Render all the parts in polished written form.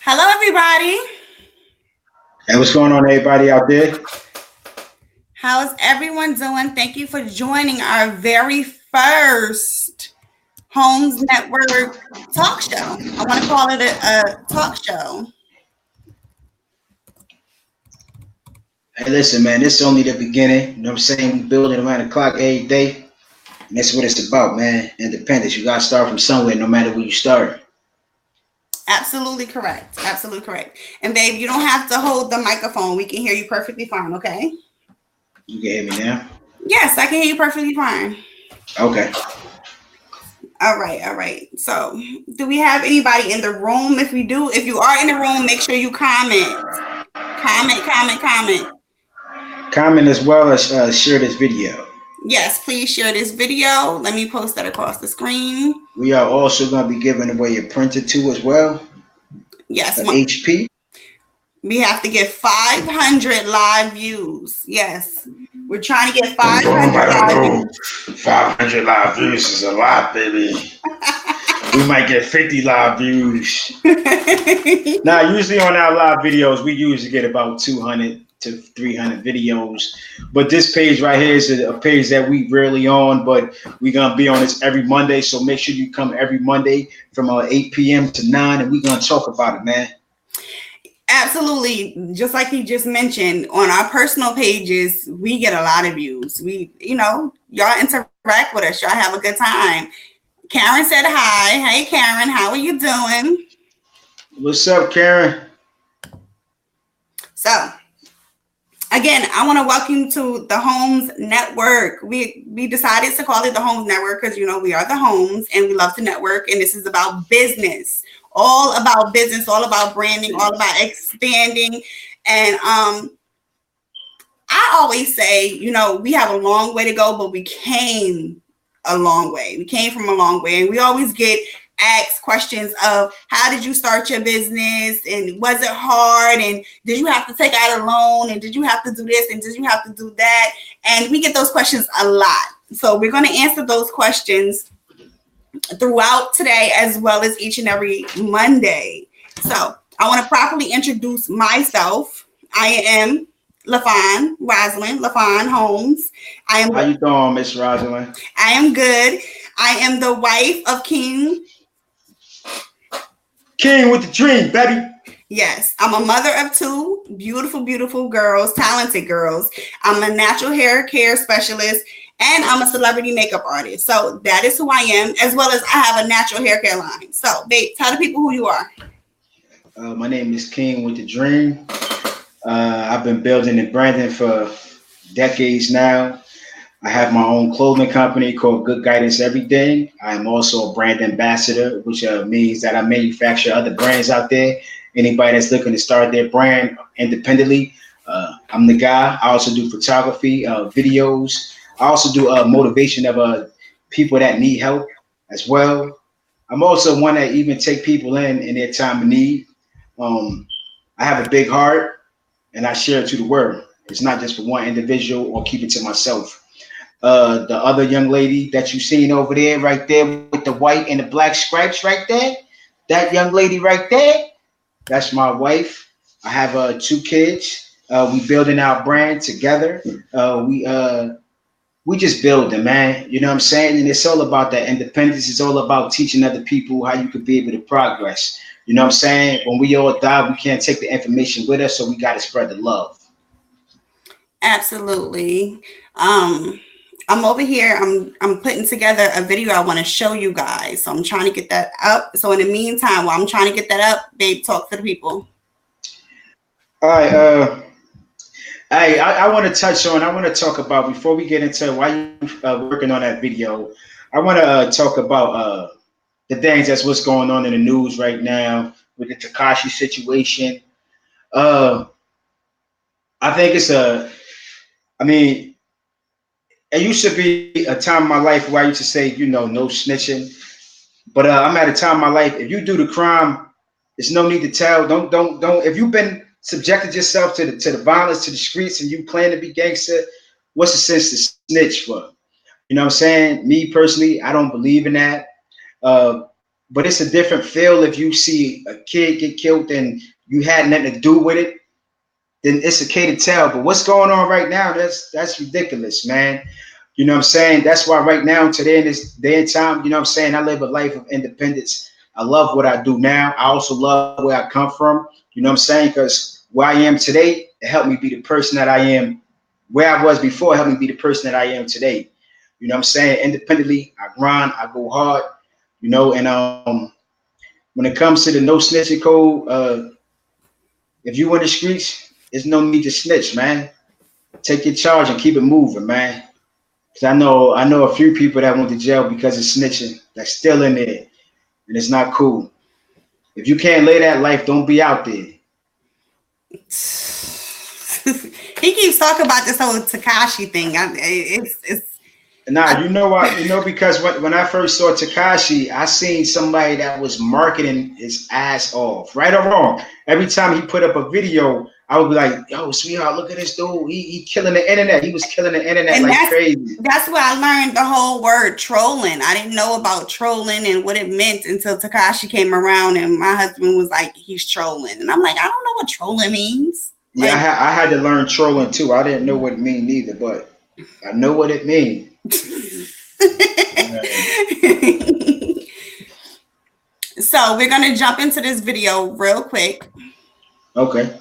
Hello, everybody. Hey, what's going on, everybody out there? How's everyone doing? Thank you for joining our very first Holmes Network talk show. I want to call it a talk show. Hey, listen, man, this is only the beginning. You know what I'm saying? We building around the clock every day. And that's what it's about, man. Independence. You got to start from somewhere, no matter where you start. Absolutely correct. Absolutely correct. And babe, you don't have to hold the microphone. We can hear you perfectly fine, okay? You can hear me now? Yes, I can hear you perfectly fine. Okay. All right, all right. So, do we have anybody in the room? If we do, if you are in the room, make sure you comment. Comment, comment, comment. Comment as well as share this video. Yes, please share this video. Let me post that across the screen. We are also going to be giving away a printer too as well, Yes, an HP. we have to get 500 live views. Yes, we're trying to get Don't 500 nobody live know. views. 500 live views is a lot, baby. We might get 50 live views. Now, usually on our live videos, we usually get about 200 to 300 videos. But this page right here is a page that we rarely on, but we're going to be on this every Monday. So make sure you come every Monday from 8 p.m. to 9, and we're going to talk about it, man. Absolutely. Just like he just mentioned, on our personal pages, we get a lot of views. Y'all interact with us. Y'all have a good time. Karen said hi. Hey, Karen, how are you doing? What's up, Karen? So, again, I want to welcome you to the Holmes Network. We decided to call it the Holmes Network because we are the Holmes and we love to network, and this is about business, all about business, all about branding, all about expanding. And I always say, we have a long way to go, but we came a long way. We came from a long way, and we always get asked questions of how did you start your business, and was it hard, and did you have to take out a loan, and did you have to do this, and did you have to do that? And we get those questions a lot. So we're going to answer those questions throughout today as well as each and every Monday. So I want to properly introduce myself. I am Lafone Holmes. How you doing, Miss Rosalind? I am good. I am the wife of King. King with the dream, baby. Yes, I'm a mother of two beautiful, beautiful girls, talented girls. I'm a natural hair care specialist, and I'm a celebrity makeup artist. So that is who I am, as well as I have a natural hair care line. So, babe, tell the people who you are. My name is King with the dream. I've been building and branding for decades now. I have my own clothing company called Good Guidance Everything. I'm also a brand ambassador, which means that I manufacture other brands out there. Anybody that's looking to start their brand independently, I'm the guy. I also do photography, videos. I also do motivation of people that need help as well. I'm also one that even take people in their time of need. Um, I have a big heart, and I share it to the world. It's not just for one individual or keep it to myself. The other young lady that you seen over there, right there with the white and the black stripes, right there, that young lady right there, that's my wife. I have 2 kids. We building our brand together. We just building, man. You know what I'm saying? And it's all about that independence. It's all about teaching other people how you could be able to progress. You know what I'm saying? When we all die, we can't take the information with us, so we got to spread the love. Absolutely. Um, I'm over here. I'm putting together a video I want to show you guys. So I'm trying to get that up. So in the meantime, while I'm trying to get that up, babe, talk to the people. All right. I want to touch on. I want to talk about before we get into why you working on that video. I want to talk about the things that's what's going on in the news right now with the Tekashi situation. Uh, I think it's a. I mean, it used to be a time in my life where I used to say, no snitching. But I'm at a time in my life. If you do the crime, there's no need to tell. Don't. If you've been subjected yourself to the violence, to the streets, and you plan to be gangster, what's the sense to snitch for? You know what I'm saying? Me personally, I don't believe in that. Uh, But it's a different feel if you see a kid get killed and you had nothing to do with it. Then it's okay to tell. But what's going on right now? That's ridiculous, man. You know what I'm saying? That's why right now, today in this day and time, you know what I'm saying? I live a life of independence. I love what I do now. I also love where I come from. You know what I'm saying? Because where I am today, it helped me be the person that I am. Where I was before, it helped me be the person that I am today. You know what I'm saying? Independently, I grind, I go hard, you know, and when it comes to the no snitching code, if you in the streets, there's no need to snitch, man. Take your charge and keep it moving, man. Cause I know a few people that went to jail because of snitching. That's still in there, and it's not cool. If you can't lay that life, don't be out there. He keeps talking about this whole Tekashi thing. It's Nah, you know what? You know, because when I first saw Tekashi, I seen somebody that was marketing his ass off, right or wrong. Every time he put up a video, I would be like, "Yo, sweetheart, look at this dude. He killing the internet. He was killing the internet and like crazy." that's where I learned the whole word trolling. I didn't know about trolling and what it meant until Tekashi came around, and my husband was like, "He's trolling," and I'm like, "I don't know what trolling means." Yeah, Like, I had to learn trolling too. I didn't know what it mean either, but I know what it means. so we're gonna jump into this video real quick. Okay.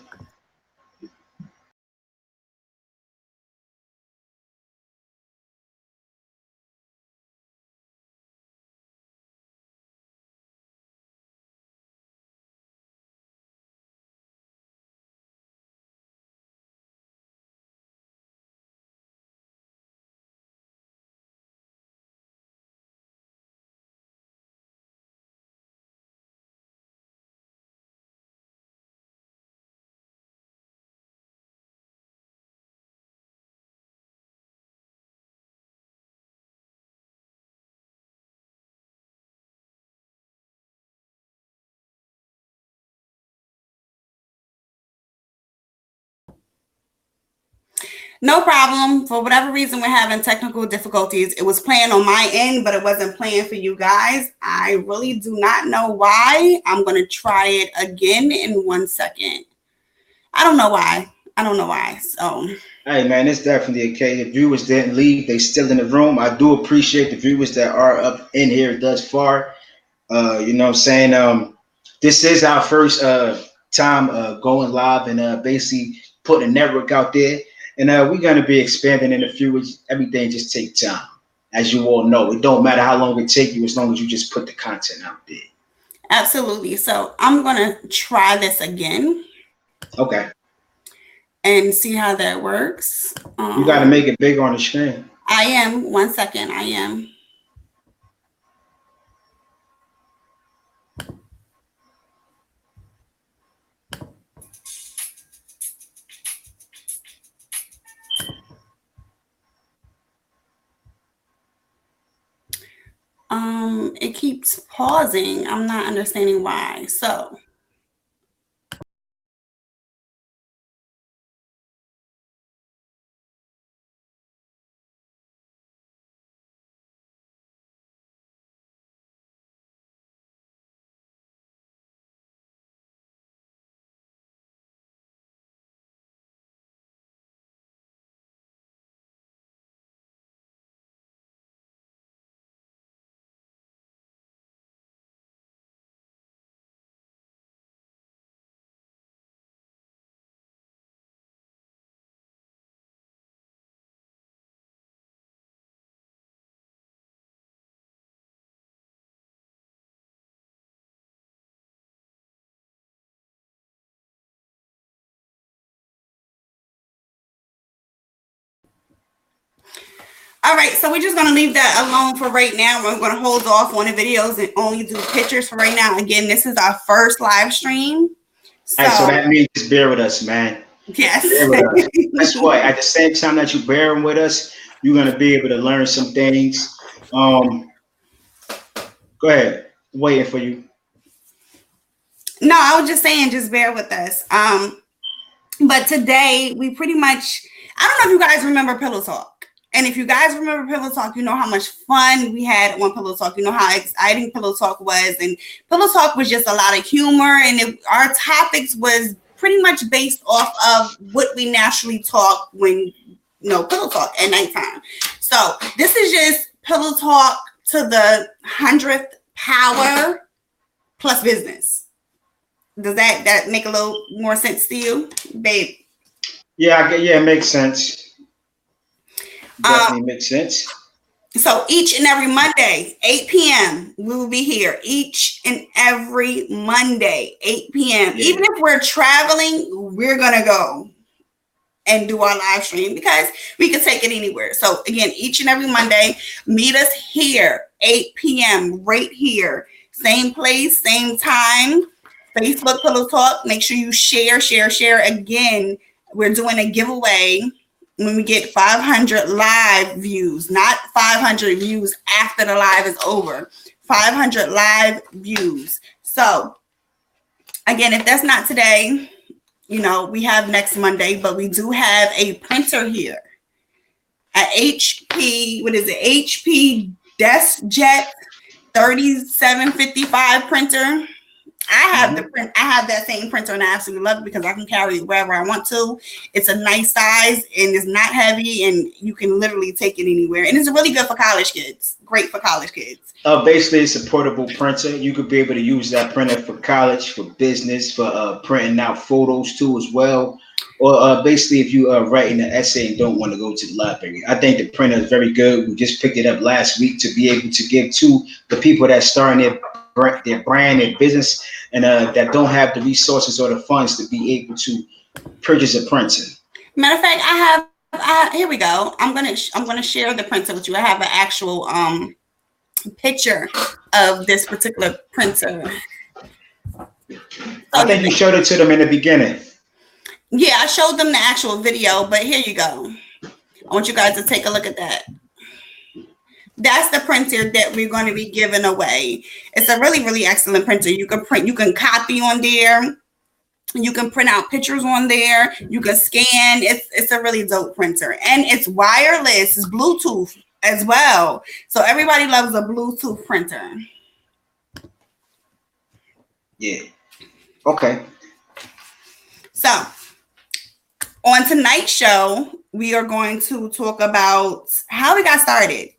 No problem. For whatever reason, we're having technical difficulties. It was playing on my end, but it wasn't playing for you guys. I really do not know why. I'm going to try it again in 1 second. I don't know why. I don't know why. So, Hey man, it's definitely okay. The viewers didn't leave; they still in the room. I do appreciate the viewers that are up in here thus far. You know what I'm saying? This is our first time going live and basically putting a network out there. And we're gonna be expanding in the future. Everything just take time. As you all know, it don't matter how long it take you as long as you just put the content out there. absolutely. So, I'm going to try this again Okay. and see how that works. You gotta make it bigger on the screen. I am. 1 second. I am. It keeps pausing. I'm not understanding why. So, all right, so we're just going to leave that alone for right now. We're going to hold off on the videos and only do pictures for right now. Again, this is our first live stream. All right, so So, that means just bear with us, man. yes. Bear with us. That's what. At the same time that you bearing with us, you're gonna be able to learn some things. Go ahead. Waiting for you. No, I was just saying, just bear with us. But today we pretty much, I don't know if you guys remember Pillow Talk. And if you guys remember Pillow Talk, you know how much fun we had on Pillow Talk. You know how exciting Pillow Talk was. And Pillow Talk was just a lot of humor. And our topics was pretty much based off of what we naturally talk when, Pillow Talk at nighttime. So this is just Pillow Talk to the 100th power plus business. Does that make a little more sense to you, babe? Yeah, it makes sense. Definitely makes sense. So each and every Monday, 8 p.m., we will be here. Each and every Monday, 8 p.m. Yeah. Even if we're traveling, we're going to go and do our live stream because we can take it anywhere. So again, each and every Monday, meet us here, 8 p.m., right here. Same place, same time. Facebook Pillow Talk. Make sure you share. Again, we're doing a giveaway when we get 500 live views, not 500 views after the live is over, 500 live views. So again, if that's not today, we have next Monday, but we do have a printer here at HP. What is it? HP DeskJet 3755 printer. I have I have that same printer and I absolutely love it because I can carry it wherever I want to. It's a nice size and it's not heavy and you can literally take it anywhere. And it's really good for college kids. Great for college kids. Basically, it's a portable printer. You could be able to use that printer for college, for business, for printing out photos too as well. Or basically, if you are writing an essay and don't want to go to the library. I think the printer is very good. We just picked it up last week to be able to give to the people that starting their brand, their business, and that don't have the resources or the funds to be able to purchase a printer. Matter of fact, I here we go. I'm gonna share the printer with you. I have an actual picture of this particular printer. I think you showed it to them in the beginning. Yeah, I showed them the actual video, but here you go. I want you guys to take a look at that. That's the printer that we're going to be giving away. It's a really, really excellent printer. You can print, you can copy on there. You can print out pictures on there. You can scan. It's a really dope printer. And it's wireless. It's Bluetooth as well. So everybody loves a Bluetooth printer. Yeah. Okay. So on tonight's show, we are going to talk about how we got started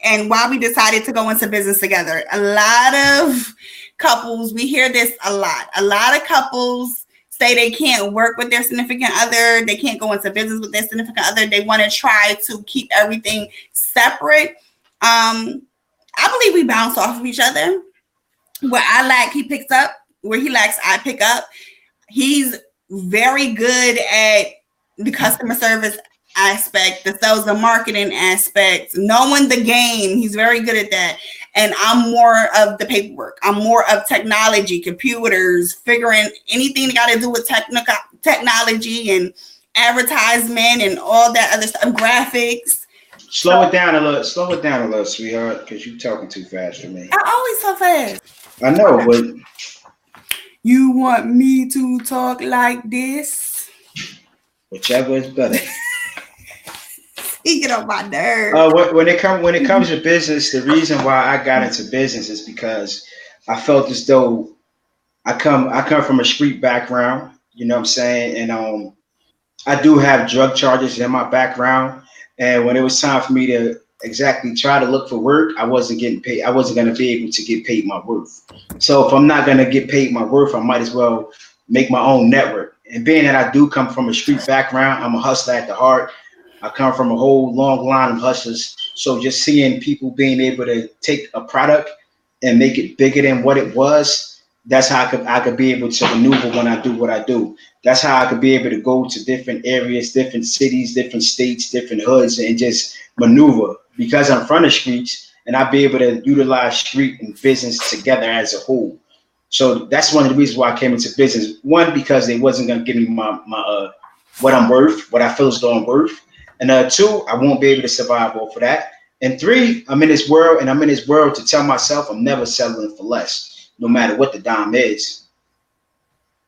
and why we decided to go into business together. A lot of couples, we hear this a lot. A lot of couples say they can't work with their significant other. They can't go into business with their significant other. They want to try to keep everything separate. I believe we bounce off of each other. Where I lack, he picks up. Where he lacks, I pick up. He's very good at the customer service aspect, the sales and marketing aspect, knowing the game. He's very good at that. And I'm more of the paperwork. I'm more of technology, computers, figuring anything that got to do with technology and advertisement and all that other stuff, graphics. Slow it down a little, sweetheart, because you're talking too fast for me. I always talk fast. I know, but you want me to talk like this? Whichever is better. He get on my nerves. When it comes to business, the reason why I got into business is because I felt as though I come from a street background. You know what I'm saying? And I do have drug charges in my background. And when it was time for me to exactly try to look for work, I wasn't getting paid. I wasn't going to be able to get paid my worth. So if I'm not going to get paid my worth, I might as well make my own network. And being that I do come from a street background, I'm a hustler at the heart. I come from a whole long line of hustlers. So just seeing people being able to take a product and make it bigger than what it was, that's how I could be able to maneuver when I do what I do. That's how I could be able to go to different areas, different cities, different states, different hoods, and just maneuver because I'm from the streets, and I'll be able to utilize street and business together as a whole. So that's one of the reasons why I came into business. One, because they wasn't going to give me my what I'm worth, what I feel as though I'm worth. And two, I won't be able to survive off of that. And three, I'm in this world, and I'm in this world to tell myself I'm never settling for less, no matter what the dime is.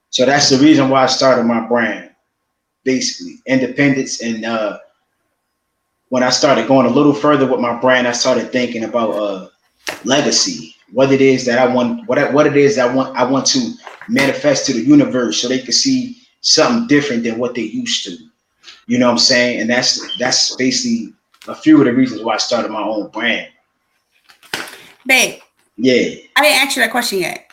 So that's the reason why I started my brand, basically. Independence and when I started going a little further with my brand, I started thinking about legacy, what it is that I want, what it is I want to manifest to the universe, so they can see something different than what they used to. You know what I'm saying? And that's basically a few of the reasons why I started my own brand. Babe. Yeah. I didn't ask you that question yet.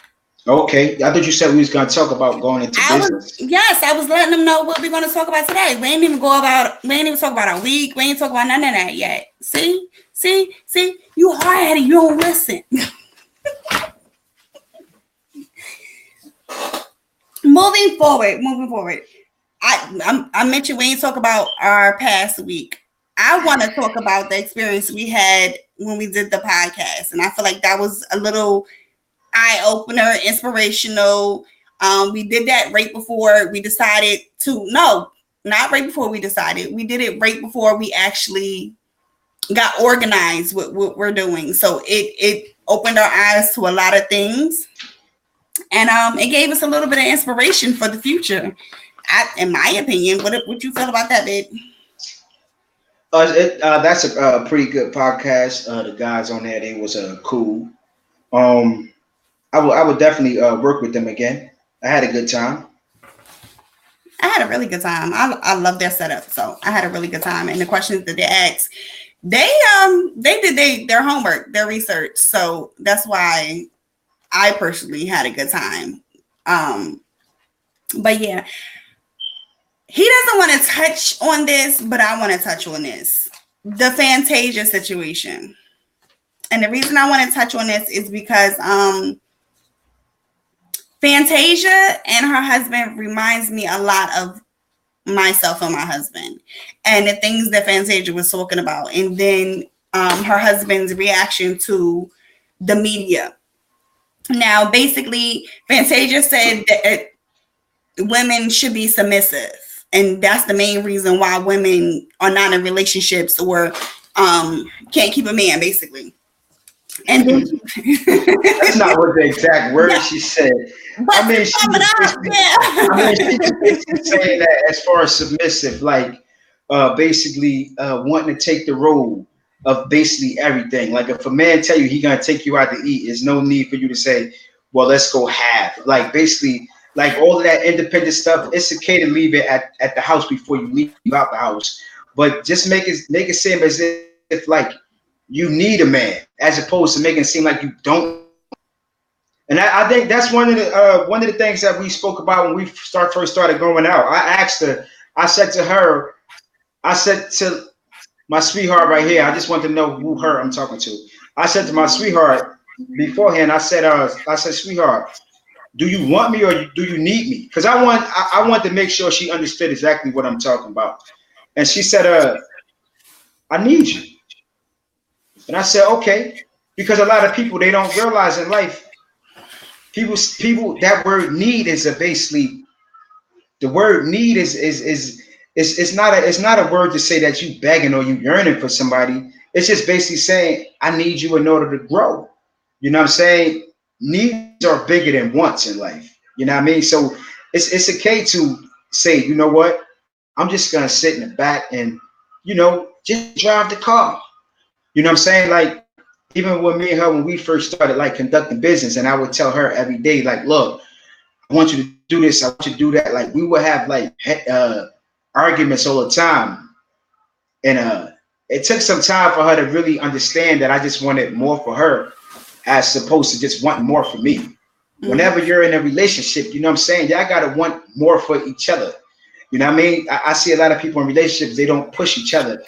Okay. I thought you said we was gonna talk about going into business. I was letting them know what we're gonna talk about today. We ain't even talk about our week. We ain't talk about none of that yet. See, you hard-headed, you don't listen. Moving forward. I mentioned we ain't talk about our past week. I want to talk about the experience we had when we did the podcast, and I feel like that was a little eye opener, inspirational. We did that right before we decided to. No, not right before we decided. We did it right before we actually got organized with what we're doing. So it opened our eyes to a lot of things, and it gave us a little bit of inspiration for the future. In my opinion, what you feel about that, babe? That's a pretty good podcast. The guys on there, they was cool. I would definitely work with them again. I had a good time. I had a really good time. I love their setup, so I had a really good time. And the questions that they asked, they did their homework, their research. So that's why I personally had a good time. But yeah, he doesn't want to touch on this, but I want to touch on this. The Fantasia situation. And the reason I want to touch on this is because Fantasia and her husband reminds me a lot of myself and my husband and the things that Fantasia was talking about. And then her husband's reaction to the media. Now, basically, Fantasia said that women should be submissive. And that's the main reason why women are not in relationships or can't keep a man, basically. And then, that's not what the exact words she said. But I mean, she's saying that as far as submissive, like basically wanting to take the role of basically everything. Like if a man tell you he gonna take you out to eat, there's no need for you to say, well, let's go half. Like basically, like all of that independent stuff, it's okay to leave it at the house before you leave out the house. But just make it seem as if like you need a man, as opposed to making it seem like you don't. And I think that's one of the things that we spoke about when we first started going out. I asked her, I said to my sweetheart right here, I just want to know who her I'm talking to. I said to my sweetheart beforehand, I said, sweetheart, do you want me or do you need me? Because I want to make sure she understood exactly what I'm talking about. And she said, I need you. And I said, okay, because a lot of people, they don't realize in life, people that word need is basically the word need is it's not a word to say that you begging or you yearning for somebody. It's just basically saying I need you in order to grow. You know what I'm saying? Needs are bigger than wants in life. You know what I mean? So it's okay to say, you know what? I'm just gonna sit in the back and just drive the car. You know what I'm saying? Like, even with me and her, when we first started like conducting business, and I would tell her every day, like, look, I want you to do this, I want you to do that. Like, we would have like arguments all the time. And it took some time for her to really understand that I just wanted more for her as opposed to just wanting more for me. Mm-hmm. Whenever you're in a relationship, you know what I'm saying? Y'all gotta want more for each other. You know what I mean? I see a lot of people in relationships, they don't push each other.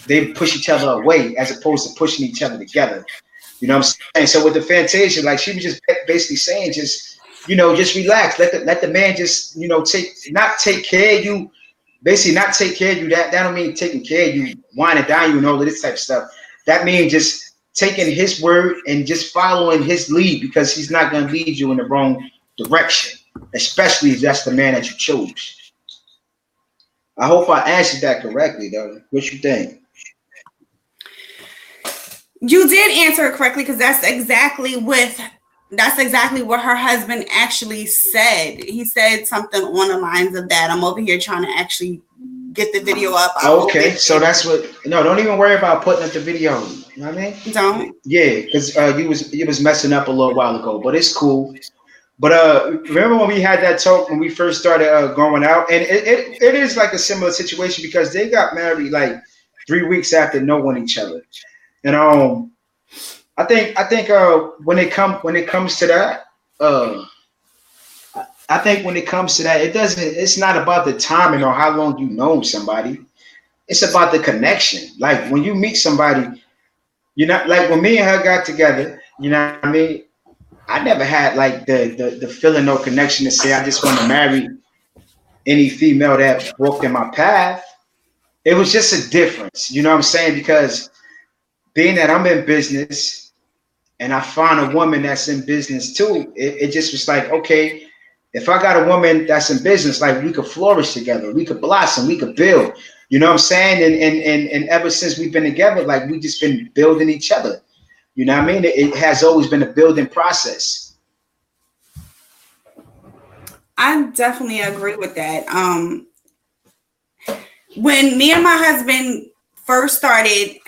They push each other away as opposed to pushing each other together. You know what I'm saying? So with the Fantasia, like she was just basically saying, just relax. Let the man just not take care of you. Basically, not take care of you. That don't mean taking care of you, wine and dine you, and all of this type of stuff. That means just taking his word and just following his lead, because he's not going to lead you in the wrong direction, especially if that's the man that you chose. I hope I answered that correctly, though. What you think? You did answer it correctly, because that's exactly what her husband actually said. He said something on the lines of that. I'm over here trying to actually get the video up. Okay, so that's what. No, don't even worry about putting up the video. You know what I mean? Don't. Yeah, because you was messing up a little while ago, but it's cool. But remember when we had that talk when we first started going out, and it is like a similar situation because they got married like 3 weeks after knowing each other, and I think when it comes to that, uh, I think when it comes to that, it's not about the timing or how long you know somebody. It's about the connection. Like when you meet somebody, you're not like when me and her got together. You know what I mean? I never had like the feeling or connection to say I just want to marry any female that walked in my path. It was just a difference. You know what I'm saying? Because being that I'm in business and I find a woman that's in business too, it just was like, okay, if I got a woman that's in business, like we could flourish together, we could blossom, we could build. You know what I'm saying? And ever since we've been together, like we just been building each other. You know what I mean? It has always been a building process. I definitely agree with that. When me and my husband first started,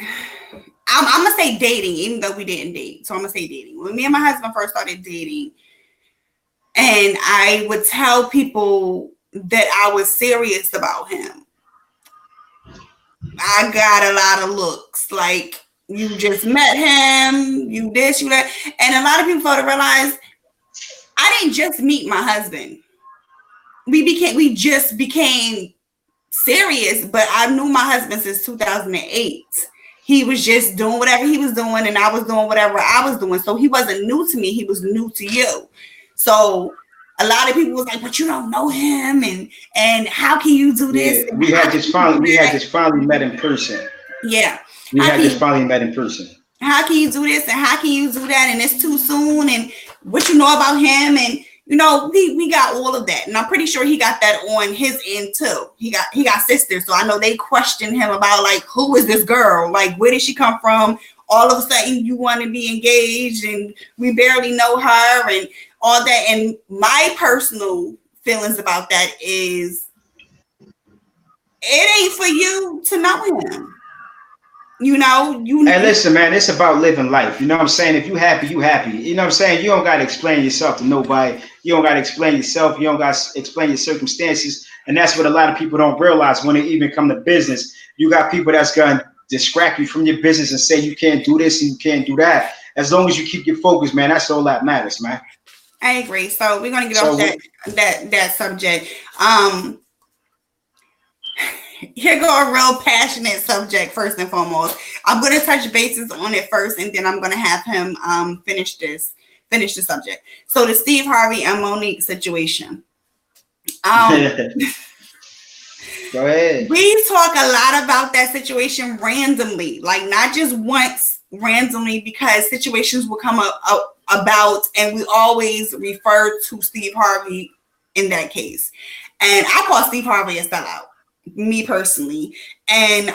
I'm gonna say dating, even though we didn't date. So I'm gonna say dating. When me and my husband first started dating, and I would tell people that I was serious about him, I got a lot of looks like, you just met him, you this, you that. And a lot of people fail to realize I didn't just meet my husband. We just became serious, but I knew my husband since 2008. He was just doing whatever he was doing, and I was doing whatever I was doing. So he wasn't new to me, he was new to you. So a lot of people was like, but you don't know him, and how can you do this? Yeah, we had just finally met in person. Yeah. We had just finally met in person. How can you do this and how can you do that? And it's too soon. And what you know about him? And you know, we got all of that. And I'm pretty sure he got that on his end too. He got sisters. So I know they questioned him about like, who is this girl? Like, where did she come from? All of a sudden you want to be engaged and we barely know her and all that. And my personal feelings about that is it ain't for you to know him. You know, and listen, man, it's about living life. You know what I'm saying? If you happy, you happy. You know what I'm saying? You don't got to explain yourself to nobody. You don't got to explain yourself. You don't got to explain your circumstances. And that's what a lot of people don't realize when they even come to business. You got people that's going to distract you from your business and say you can't do this and you can't do that. As long as you keep your focus, man, that's all that matters, man. I agree. So we're going to get off that subject. Here go a real passionate subject. First and foremost, I'm going to touch bases on it first, and then I'm going to have him finish the subject. So the Steve Harvey and Monique situation. Go ahead. We talk a lot about that situation randomly, like not just once, randomly, because situations will come up about, and we always refer to Steve Harvey in that case. And I call Steve Harvey a sellout, me personally. And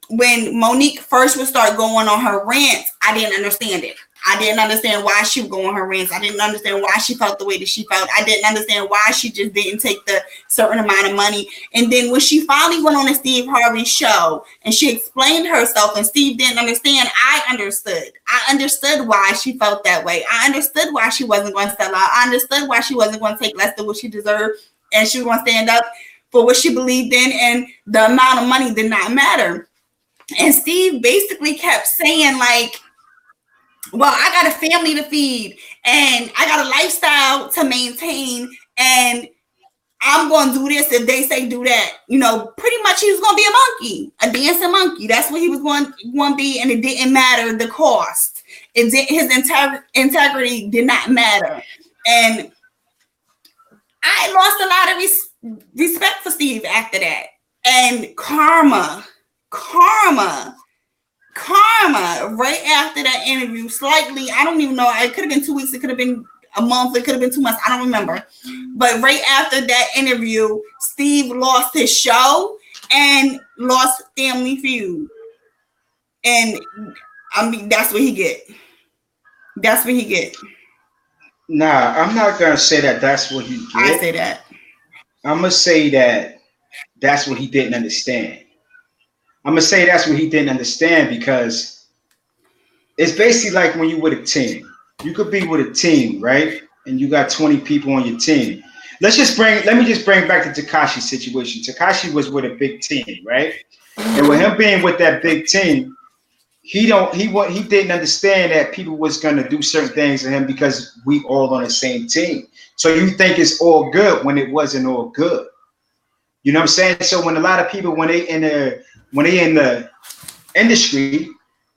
when Monique first would start going on her rants, I didn't understand it. I didn't understand why she would go on her rants. I didn't understand why she felt the way that she felt. I didn't understand why she just didn't take the certain amount of money. And then when she finally went on the Steve Harvey show and she explained herself and Steve didn't understand, I understood. I understood why she felt that way. I understood why she wasn't going to sell out. I understood why she wasn't going to take less than what she deserved. And she was going to stand up for what she believed in, and the amount of money did not matter. And Steve basically kept saying like, well, I got a family to feed and I got a lifestyle to maintain, and I'm going to do this if they say do that. You know, pretty much he was going to be a monkey, a dancing monkey. That's what he was going to be, and it didn't matter the cost. His integrity did not matter. And I lost a lot of respect for Steve after that. And karma, right after that interview, slightly, I don't even know, it could have been 2 weeks, it could have been a month, it could have been 2 months, I don't remember. But right after that interview, Steve lost his show and lost Family Feud. And I mean, that's what he get. Nah, I'm not gonna say that that's what he get. I say that. I'm gonna say that That's what he didn't understand. I'm gonna say that's what he didn't understand because it's basically like when you with a team. You could be with a team, right? And you got 20 people on your team. Let me just bring back the Tekashi situation. Tekashi was with a big team, right? And with him being with that big team, he didn't understand that people was gonna do certain things to him because we all on the same team. So you think it's all good when it wasn't all good. You know what I'm saying? So when a lot of people when they in the industry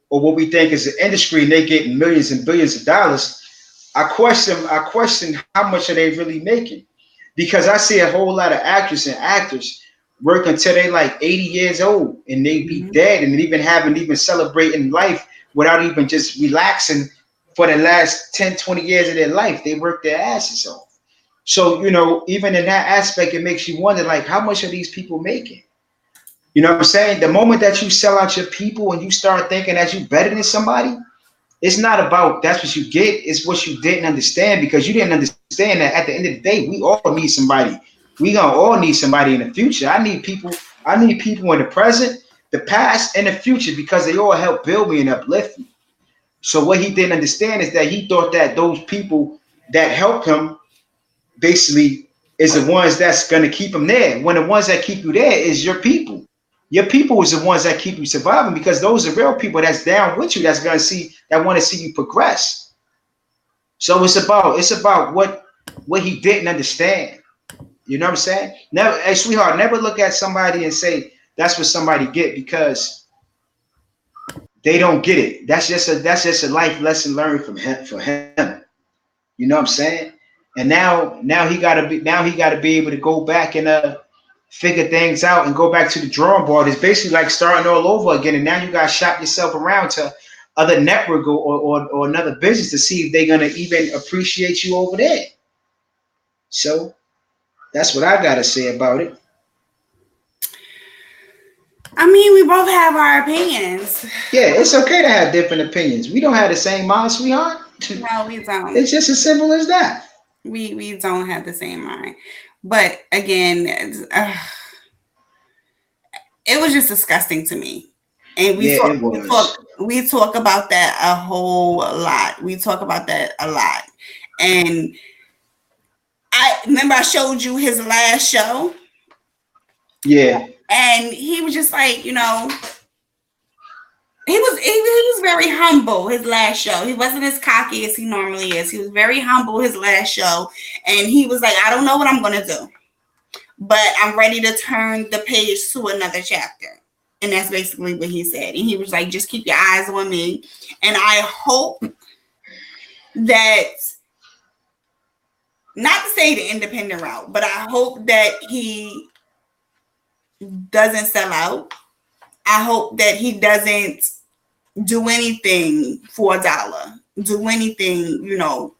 or what we think is the industry and they get millions and billions of dollars, I question how much are they really making? Because I see a whole lot of actors and actors work until they like 80 years old and they be Mhm. dead and even celebrating life without even just relaxing for the last 10, 20 years of their life. They work their asses off. So, even in that aspect, it makes you wonder like how much are these people making? You know what I'm saying? The moment that you sell out your people and you start thinking that you better than somebody, it's not about that's what you get, it's what you didn't understand because you didn't understand that at the end of the day, we all need somebody. We gonna all need somebody in the future. I need people in the present, the past, and the future because they all help build me and uplift me. So what he didn't understand is that he thought that those people that helped him basically is the ones that's gonna keep him there. When the ones that keep you there is your people. Your people is the ones that keep you surviving because those are real people that's down with you, that's gonna see that want to see you progress. So it's about what he didn't understand. You know what I'm saying? Never, hey sweetheart, never look at somebody and say that's what somebody get because they don't get it. That's just a life lesson learned from him for him. You know what I'm saying? And now he gotta be able to go back and figure things out and go back to the drawing board. It's basically like starting all over again. And now you gotta shop yourself around to other network or another business to see if they're gonna even appreciate you over there. So that's what I gotta say about it. I mean, we both have our opinions. Yeah, it's okay to have different opinions. We don't have the same mind, sweetheart. No, we don't. It's just as simple as that. We don't have the same mind. But again, it was just disgusting to me. And we Yeah, talk, it we talk, was. we talk about that a whole lot. We talk about that a lot. And I remember I showed you his last show, Yeah, and he was just like, he was very humble his last show. He wasn't as cocky as he normally is. He was very humble his last show, and he was like, I don't know what I'm gonna do, but I'm ready to turn the page to another chapter. And that's basically what he said. And he was like, just keep your eyes on me. And I hope that, not to say the independent route, but I hope that he doesn't sell out. I hope that he doesn't do anything for a dollar, do anything,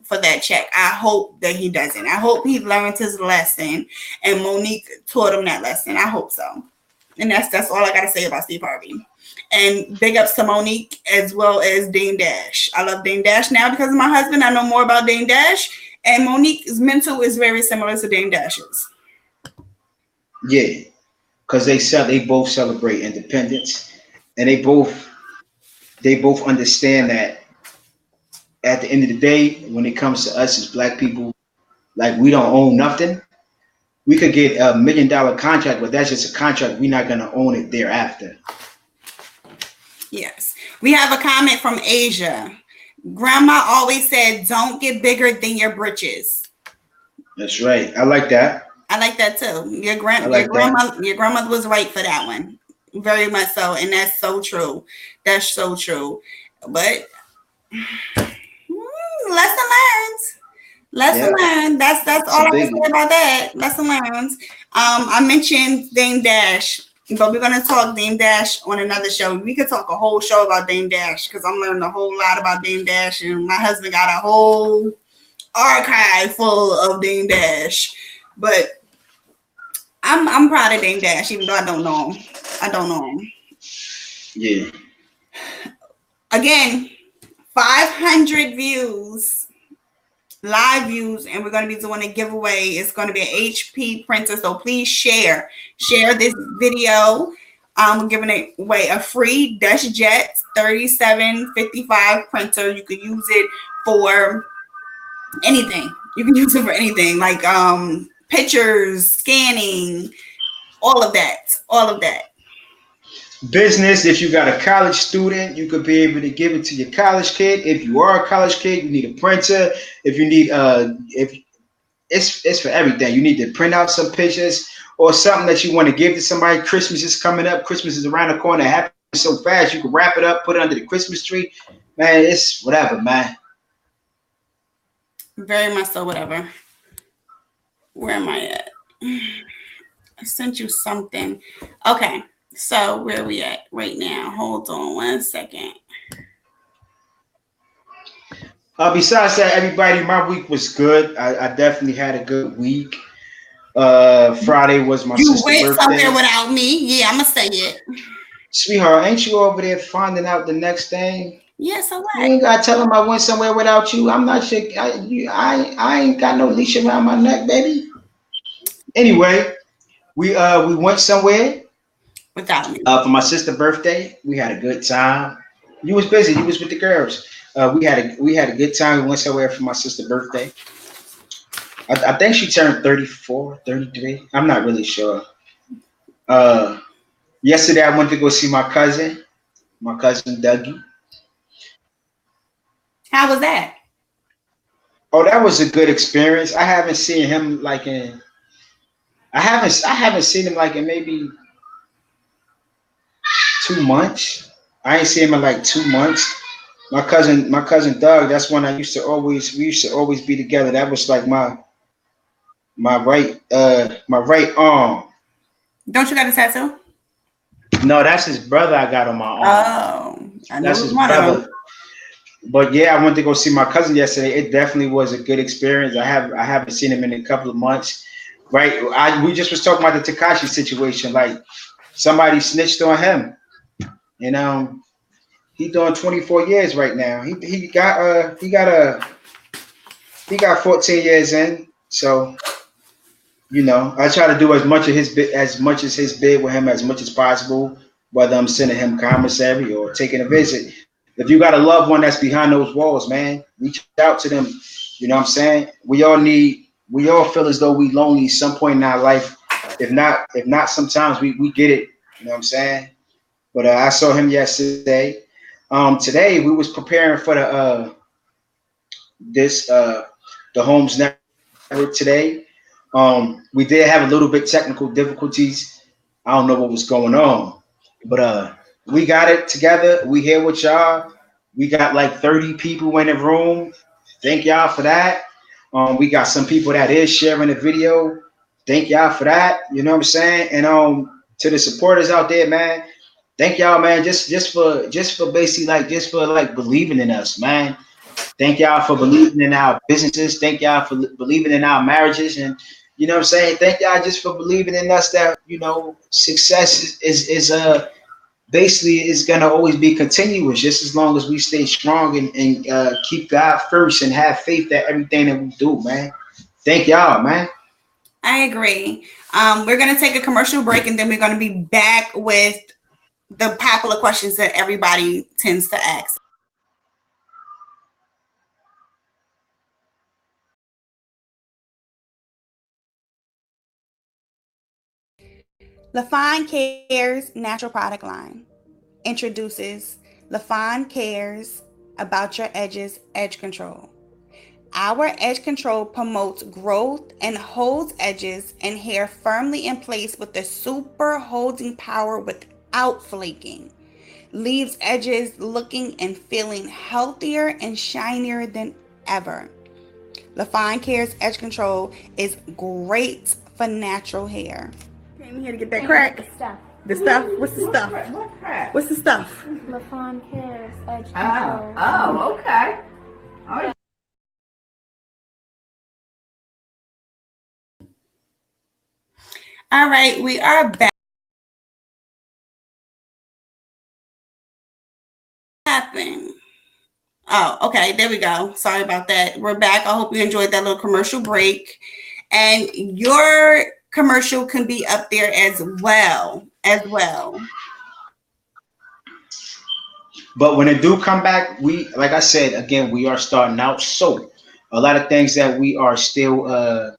for that check. I hope that he doesn't. I hope he learned his lesson and Monique taught him that lesson. I hope so. And that's all I gotta say about Steve Harvey. And big ups to Monique as well as Dame Dash. I love Dame Dash now because of my husband. I know more about Dame Dash. And Monique's mental is very similar to Dame Dash's. yeah. Because they both celebrate independence, and they both understand that at the end of the day, when it comes to us as black people, like we don't own nothing. We could get $1 million contract, but that's just a contract. We're not gonna own it thereafter. Yes. We have a comment from Asia. Grandma always said, don't get bigger than your britches. That's right. I like that. I like that too. Your I like that. grandmother was right for that one. Very much so. And that's so true. That's so true. But lesson learned. Lesson Yeah, learned. That's it's all a I can say biggie. about that. Lesson learned. I mentioned Dame Dash, but we're gonna talk Dame Dash on another show. We could talk a whole show about Dame Dash because I'm learning a whole lot about Dame Dash, and my husband got a whole archive full of Dame Dash. But I'm proud of Dame Dash, even though I don't know him. I don't know him. Yeah. Again, 500 views live views, and we're going to be doing a giveaway. It's going to be an HP printer, so please share this video. We're giving away a free DashJet 3755 printer. You can use it for anything. You can use it for anything, like pictures, scanning, all of that. Business, if you got a college student, you could be able to give it to your college kid. If you are a college kid, you need a printer. If you need if it's for everything. You need to print out some pictures or something that you want to give to somebody. Christmas is coming up. Christmas is around the corner. It happens so fast. You can wrap it up, put it under the Christmas tree. Man, it's whatever, man. Very much so, whatever. Where am I at? I sent you something. Okay, so where are we at right now? Hold on 1 second. Besides that, everybody, my week was good. I definitely had a good week. Friday was my sister's birthday. You went somewhere without me. Yeah, I'm going to say it. Sweetheart, ain't you over there finding out the next thing? Yes, so what? You ain't gotta tell him I went somewhere without you. I'm not sure. I ain't got no leash around my neck, baby. Anyway, we went somewhere without me. For my sister's birthday. We had a good time. You was busy. You was with the girls. We had a good time. We went somewhere for my sister's birthday. I think she turned 34, 33. I'm not really sure. Yesterday I went to go see my cousin Dougie. How was that? Oh, that was a good experience. I haven't seen him like in. I haven't seen him like in maybe 2 months. I ain't seen him in like 2 months. My cousin Doug. That's when we used to always be together. That was like my right arm. Don't you got a tattoo? No, that's his brother. I got on my arm. Oh, I know that's his brother. But yeah, I went to go see my cousin yesterday. It definitely was a good experience. I haven't seen him in a couple of months. Right? We just was talking about the Tekashi situation. Like somebody snitched on him, and he doing 24 years right now. He got 14 years in. So I try to do as much as his bid with him as much as possible. Whether I'm sending him commissary or taking a visit. If you got a loved one that's behind those walls, man, reach out to them. You know what I'm saying? We all feel as though we lonely at some point in our life. If not, sometimes we get it. You know what I'm saying? But I saw him yesterday. Today we was preparing for the Holmes Network today. We did have a little bit technical difficulties. I don't know what was going on, but we got it together. We here with y'all. We got like 30 people in the room. Thank y'all for that. We got some people that is sharing the video. Thank y'all for that. You know what I'm saying? And to the supporters out there, man. Thank y'all, man. Just for basically believing in us, man. Thank y'all for believing in our businesses. Thank y'all for believing in our marriages, and you know what I'm saying. Thank y'all just for believing in us. That success is basically is gonna always be continuous, just as long as we stay strong and keep God first and have faith that everything that we do, man. Thank y'all, man. I agree. We're gonna take a commercial break, and then we're gonna be back with the popular questions that everybody tends to ask. Lafone Cares Natural Product Line introduces Lafone Cares About Your Edges Edge Control. Our edge control promotes growth and holds edges and hair firmly in place with the super holding power without flaking. Leaves edges looking and feeling healthier and shinier than ever. Lafone Cares Edge Control is great for natural hair. Came here to get that crack. The stuff. What's the stuff? What's the stuff? Lafone Cares Edge Control. Oh, okay. Oh. All right, we are back. What happened? Oh, okay. There we go. Sorry about that. We're back. I hope you enjoyed that little commercial break. And your commercial can be up there as well. But when it do come back, we, like I said again, we are starting out. So a lot of things that we are still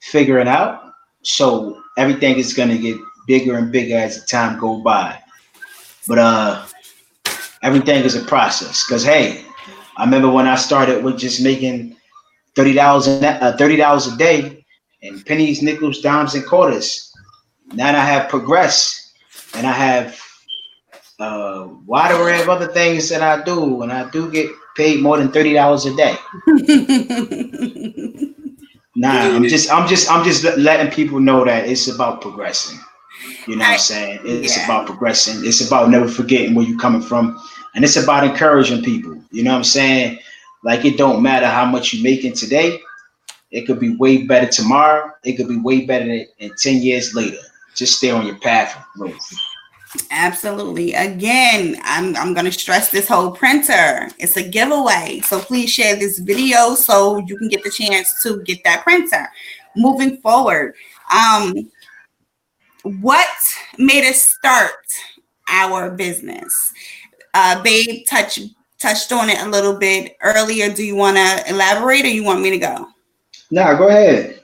figuring out. So everything is gonna get bigger and bigger as the time go by. But everything is a process. Cause hey, I remember when I started with just making $30 a day and pennies, nickels, dimes, and quarters. Now I have progressed, and I have wide array of other things that I do, and I do get paid more than $30 a day. Nah, I'm just letting people know that it's about progressing. You know what I'm saying? It's about progressing. It's about never forgetting where you're coming from, and it's about encouraging people. You know what I'm saying? Like it don't matter how much you're making today. It could be way better tomorrow. It could be way better in 10 years later. Just stay on your path of growth. Absolutely. Again, I'm going to stress this whole printer. It's a giveaway. So please share this video so you can get the chance to get that printer. Moving forward, what made us start our business? Babe touched on it a little bit earlier. Do you want to elaborate or you want me to go? Nah, go ahead.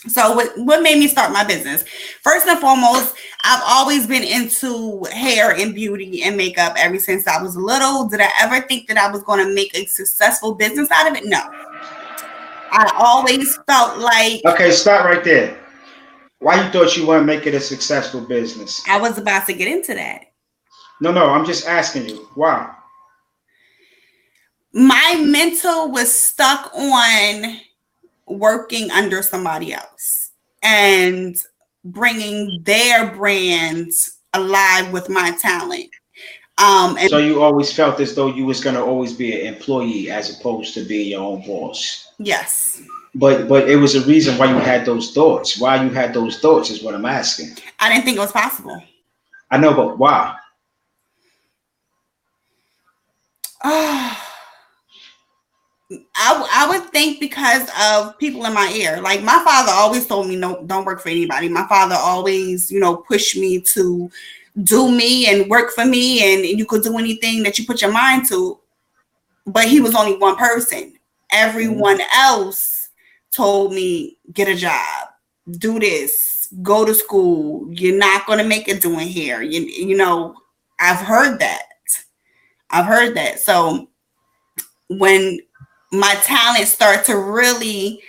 So what made me start my business? First and foremost, I've always been into hair and beauty and makeup ever since I was little. Did I ever think that I was going to make a successful business out of it? No. I always felt like... Okay, stop right there. Why you thought you want to make it a successful business? I was about to get into that. No, I'm just asking you. Why? My mental was stuck on working under somebody else and bringing their brands alive with my talent. So you always felt as though you was going to always be an employee as opposed to being your own boss. Yes. But it was a reason why you had those thoughts. Why you had those thoughts is what I'm asking. I didn't think it was possible. I know, but why? I would think because of people in my ear. Like my father always told me, no, don't work for anybody. My father always, pushed me to do me and work for me, and you could do anything that you put your mind to. But he was only one person. Everyone else told me, get a job, do this, go to school. You're not going to make it doing hair. I've heard that. So when my talent started to really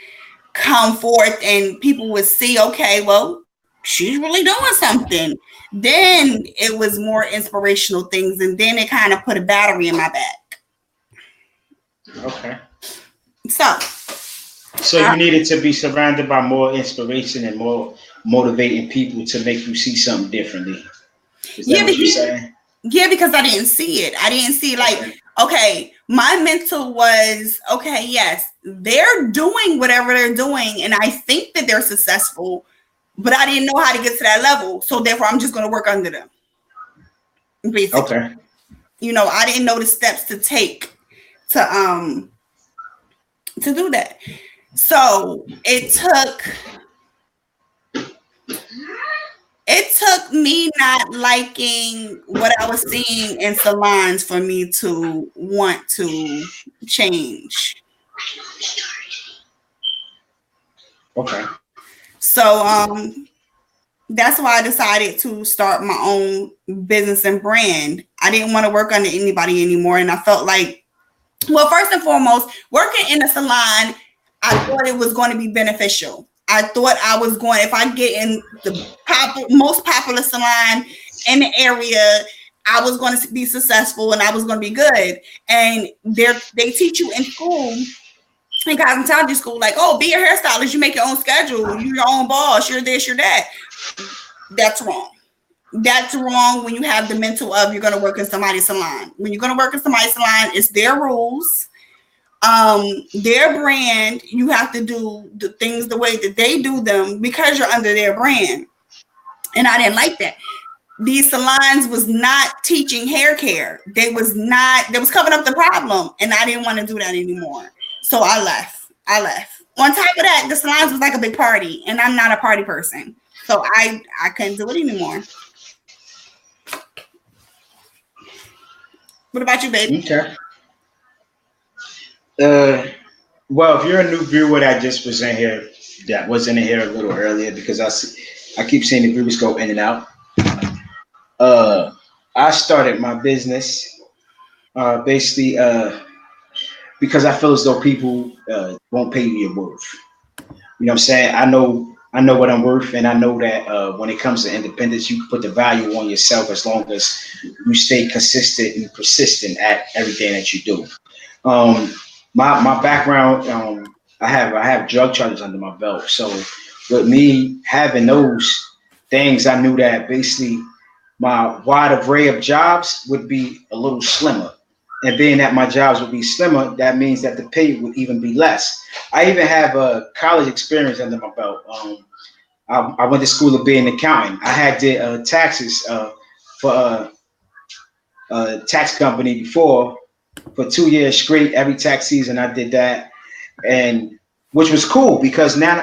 come forth and people would see, okay, well, she's really doing something. Then it was more inspirational things. And then it kind of put a battery in my back. Okay. So you needed to be surrounded by more inspiration and more motivating people to make you see something differently. Is that what you're saying? Yeah, because I didn't see it. I didn't see okay, my mental was, okay, yes, they're doing whatever they're doing. And I think that they're successful, but I didn't know how to get to that level. So therefore, I'm just going to work under them. Basically. Okay. I didn't know the steps to take to do that. So it took me not liking what I was seeing in salons for me to want to change. Okay. So that's why I decided to start my own business and brand. I didn't want to work under anybody anymore. And I felt like, well, first and foremost, working in a salon, I thought it was going to be beneficial. I thought I was going, if I get in the most popular salon in the area, I was going to be successful and I was going to be good. And they teach you in school, in cosmetology school, like, oh, be a hairstylist. You make your own schedule. You're your own boss. You're this, you're that. That's wrong. That's wrong when you have the mental of you're going to work in somebody's salon. When you're going to work in somebody's salon, it's their rules. Their brand, you have to do the things the way that they do them because you're under their brand. And I didn't like that. these salons was not teaching hair care. They was covering up the problem, and I didn't want to do that anymore. So I left. On top of that, the salons was like a big party, and I'm not a party person. So I couldn't do it anymore. What about you, baby? Okay. Well, if you're a new viewer that just was in here, that wasn't in here a little earlier, because I keep seeing the viewers go in and out. Uh, I started my business basically because I feel as though people won't pay you your worth. You know what I'm saying? I know what I'm worth, and I know that when it comes to independence, you can put the value on yourself as long as you stay consistent and persistent at everything that you do. Um, my background, I have drug charges under my belt. So with me having those things, I knew that basically my wide array of jobs would be a little slimmer. And being that my jobs would be slimmer, that means that the pay would even be less. I even have a college experience under my belt. I went to school to be an accountant. I had did taxes for a tax company before for 2 years straight. Every tax season, I did that, and which was cool because now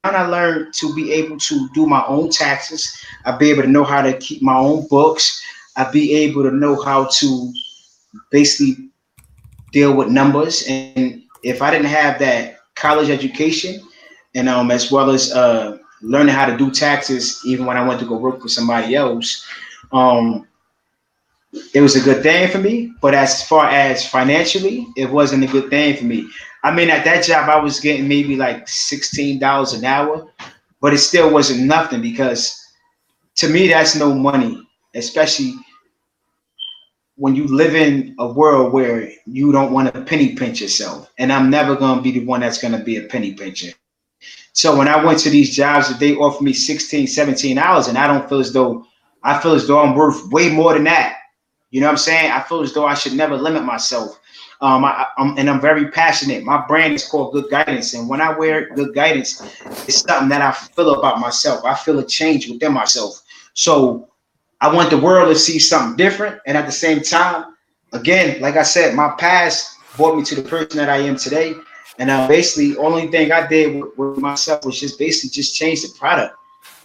I learned to be able to do my own taxes. I'd be able to know how to keep my own books. I'd be able to know how to basically deal with numbers. And if I didn't have that college education, and as well as learning how to do taxes, even when I went to go work for somebody else, um, it was a good thing for me. But as far as financially, it wasn't a good thing for me. I mean, at that job, I was getting maybe like $16 an hour, but it still wasn't nothing because to me, that's no money, especially when you live in a world where you don't want to penny pinch yourself. And I'm never going to be the one that's going to be a penny pincher. So when I went to these jobs, they offer me 16, $17, and I feel as though I'm worth way more than that. You know what I'm saying? I feel as though I should never limit myself. I'm very passionate. My brand is called Good Guidance, and when I wear Good Guidance, it's something that I feel about myself. I feel a change within myself. So I want the world to see something different, and at the same time, again, like I said, my past brought me to the person that I am today. And basically, only thing I did with myself was just basically just change the product.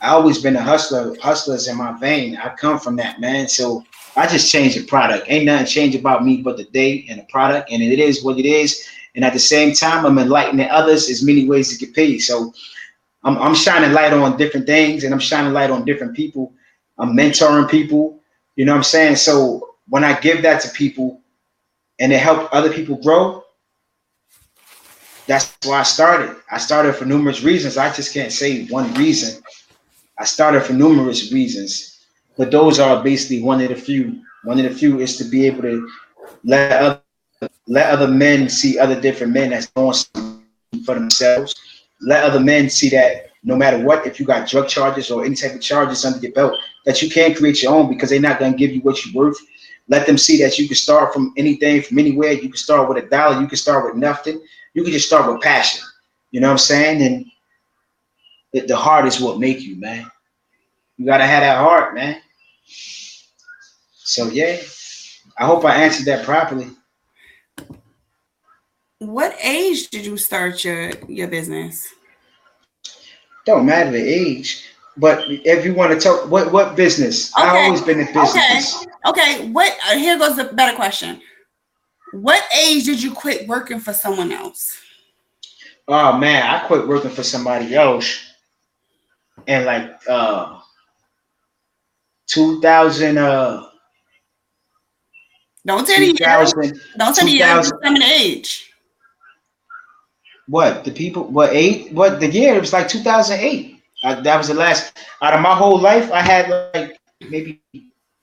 I always been a hustler. Hustlers in my vein. I come from that, man. So I just changed the product. Ain't nothing changed about me but the day and the product, and it is what it is. And at the same time, I'm enlightening others as many ways to get paid. So I'm shining light on different things, and I'm shining light on different people. I'm mentoring people. You know what I'm saying? So when I give that to people and it help other people grow, that's why I started. I started for numerous reasons. I just can't say one reason. I started for numerous reasons, but those are basically one of the few. One of the few is to be able to let other, let other men see other different men that's doing something for themselves. Let other men see that no matter what, if you got drug charges or any type of charges under your belt, that you can create your own because they're not going to give you what you're worth. Let them see that you can start from anything, from anywhere. You can start with $1. You can start with nothing. You can just start with passion. You know what I'm saying? And the heart is what make you, man. You gotta have that heart, man. So yeah, I hope I answered that properly. What age did you start your business? Don't matter the age, but if you want to talk, what business? I Okay. always been in Okay. business. Okay. What? Here goes the better question. What age did you quit working for someone else? Oh man, I quit working for somebody else in like 2000 Don't say the year. 2000 Don't say the year. Just 2000. tell me the age. What the people? What eight? What the year? It was like 2008. That was the last out of my whole life. I had like maybe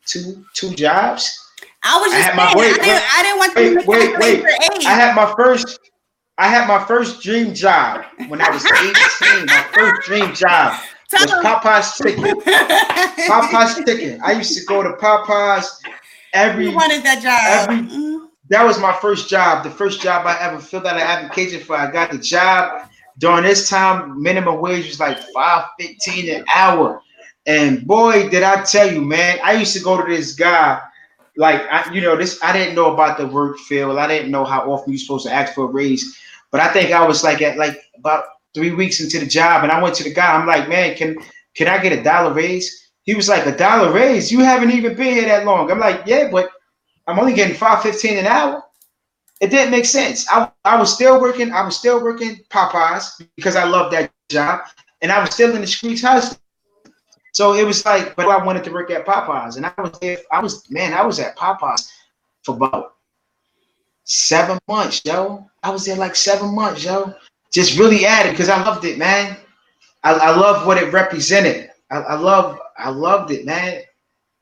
two jobs. I was I just had my saying. I didn't want you to calculate wait. your I age. had my first dream job when I was 18. My first dream job was Tell Popeye's Chicken. Popeye's Chicken. I used to go to Popeye's you every wanted that job. every. That was my first job. The first job I ever filled out an application for. I got the job. During this time, minimum wage was like $5.15 an hour. And boy, did I tell you, man, I used to go to this guy. Like I didn't know about the work field. I didn't know how often you're supposed to ask for a raise. But I think I was like at like about 3 weeks into the job, and I went to the guy. I'm like, man, can I get $1 raise? He was like, $1 raise? You haven't even been here that long. I'm like, yeah, but I'm only getting $5.15 an hour. It didn't make sense. I was still working. I was still working Popeyes because I loved that job, and I was still in the streets hustling. So it was like, but I wanted to work at Popeyes, and I was there. I was at Popeyes for about 7 months, yo. I was there like 7 months, yo. Just really at it because I loved it, man. I loved what it represented. I loved it, man.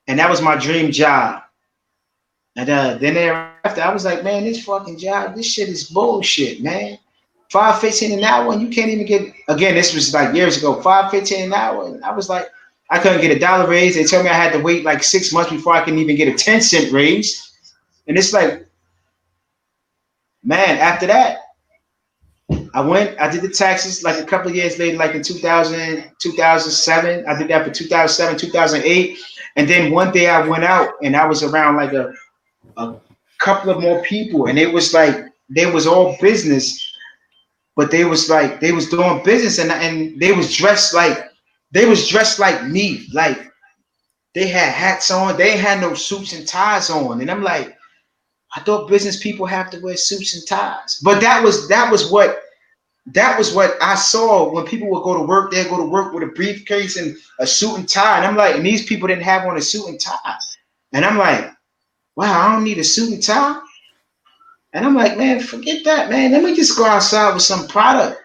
And that was my dream job. And then thereafter, I was like, man, this fucking job, this shit is bullshit, man. $5.15 an hour, and you can't even get. Again, this was like years ago. $5.15 an hour, and I was like, I couldn't get $1 raise. They told me I had to wait like 6 months before I can even get a 10-cent raise. And it's like, man, after that, I did the taxes like a couple of years later, like in 2000, 2007. I did that for 2007, 2008. And then one day I went out and I was around like a couple of more people. And it was like, they was all business, but they was doing business and they was dressed like me. Like they had hats on. They ain't had no suits and ties on. And I'm like, I thought business people have to wear suits and ties. But that was what I saw when people would go to work. They'd go to work with a briefcase and a suit and tie. And I'm like, and these people didn't have on a suit and tie. And I'm like, wow, I don't need a suit and tie. And I'm like, man, forget that, man. Let me just go outside with some product.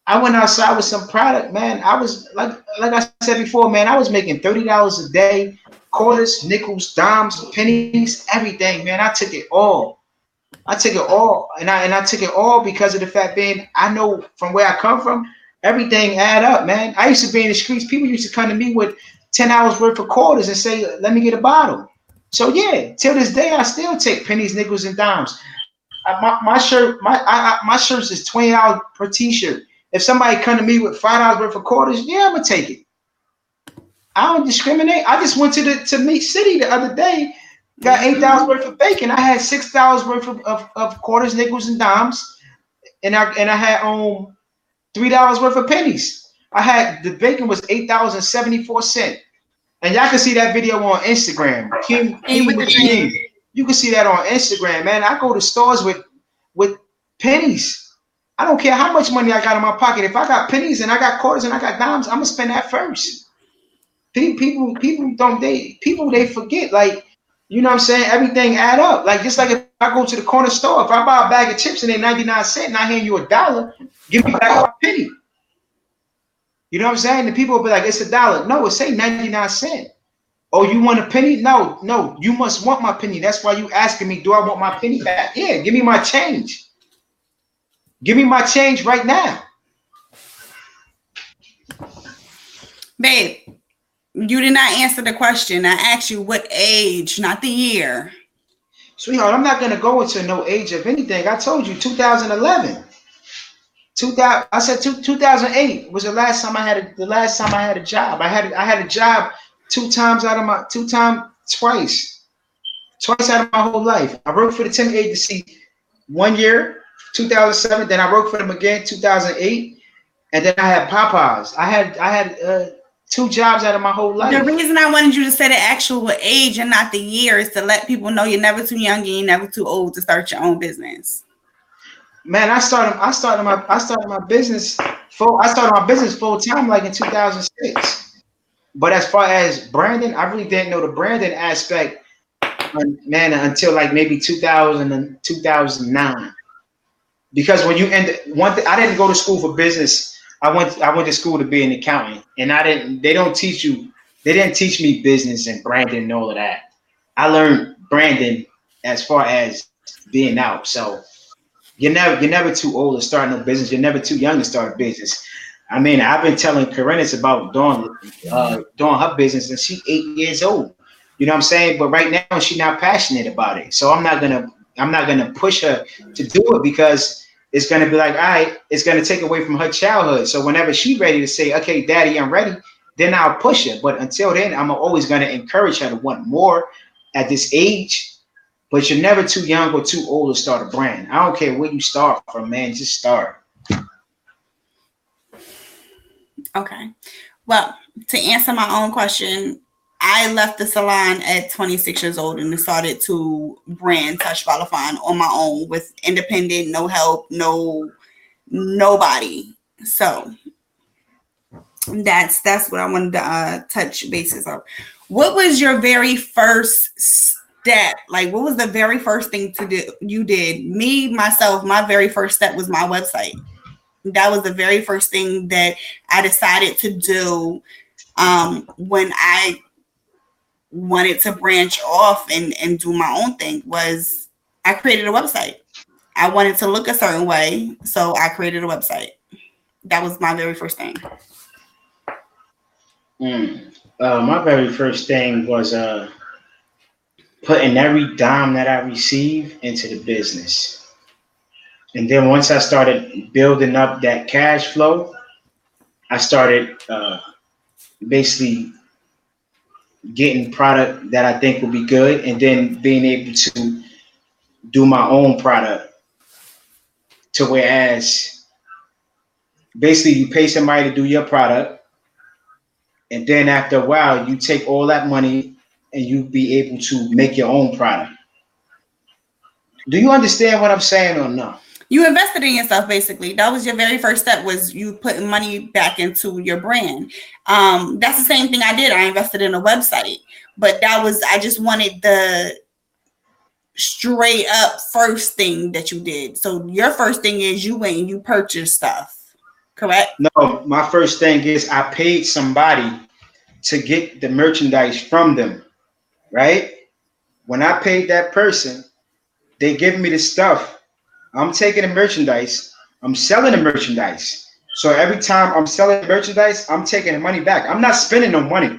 I went outside with some product, man. I was like I said before, man, I was making $30 a day, quarters, nickels, dimes, pennies, everything, man. I took it all. I took it all, and I took it all because of the fact being I know from where I come from, everything add up, man. I used to be in the streets. People used to come to me with $10 worth of quarters and say, "Let me get a bottle." So yeah, till this day, I still take pennies, nickels, and dimes. My shirts is $20 per T-shirt. If somebody come to me with $5 worth of quarters, yeah, I'm gonna take it. I don't discriminate. I just went to Meat City the other day. Got $8 worth of bacon. I had $6 worth of quarters, nickels, and dimes, and I had $3 worth of pennies. I had the bacon was $8.74, and y'all can see that video on Instagram. King with the King. You can see that on Instagram, man. I go to stores with pennies. I don't care how much money I got in my pocket. If I got pennies and I got quarters and I got dimes, I'm gonna spend that first. People they forget, like, you know what I'm saying? Everything add up. Like, just like if I go to the corner store, if I buy a bag of chips and they're 99 cents and I hand you $1, give me back my penny. You know what I'm saying? The people will be like, it's $1. No, it say 99 cents. Oh, you want a penny? No, you must want my penny. That's why you asking me, do I want my penny back? Yeah, give me my change. Give me my change right now. Babe, you did not answer the question. I asked you what age, not the year. Sweetheart, I'm not going to go into no age of anything. I told you 2011. 2008 was the last time I had a job. I had a job twice out of my whole life. I worked for the temp agency 1 year, 2007. Then I worked for them again, 2008, and then I had Popeyes. I had 2 jobs out of my whole life. The reason I wanted you to say the actual age and not the year is to let people know you're never too young and you're never too old to start your own business. Man, I started my business full time like in 2006. But as far as branding, I really didn't know the branding aspect, man, until like maybe 2000 and 2009. Because when you I didn't go to school for business. I went to school to be an accountant, and they didn't teach me business and branding and all of that. I learned branding as far as being out. So you're never too old to start no business. You're never too young to start a business. I mean, I've been telling Corinne about doing her business, and she's 8 years old. You know what I'm saying? But right now she's not passionate about it. So I'm not gonna push her to do it because it's gonna be like, all right, it's gonna take away from her childhood. So whenever she's ready to say, okay, Daddy, I'm ready, then I'll push her. But until then, I'm always going to encourage her to want more at this age. But you're never too young or too old to start a brand. I don't care where you start from, man. Just start. Okay. Well, to answer my own question, I left the salon at 26 years old and started to brand Touch by Lafone on my own with independent, no help, nobody. So that's what I wanted to touch bases of. What was your very first step? Like, what was the very first thing you did? Me, myself, my very first step was my website. That was the very first thing that I decided to do when I wanted to branch off and do my own thing. Was I created a website. I wanted to look a certain way, so I created a website. That was my very first thing. My very first thing was putting every dime that I receive into the business. And then once I started building up that cash flow, I started basically getting product that I think will be good, and then being able to do my own product. To whereas basically you pay somebody to do your product, and then after a while you take all that money and you be able to make your own product. Do you understand what I'm saying or no? You invested in yourself, basically. That was your very first step, was you putting money back into your brand. That's the same thing I did. I invested in a website, but I just wanted the straight up first thing that you did. So your first thing is you went and you purchased stuff, correct? No, my first thing is I paid somebody to get the merchandise from them, right? When I paid that person, they give me the stuff. I'm taking the merchandise. I'm selling the merchandise. So every time I'm selling merchandise, I'm taking the money back. I'm not spending no money.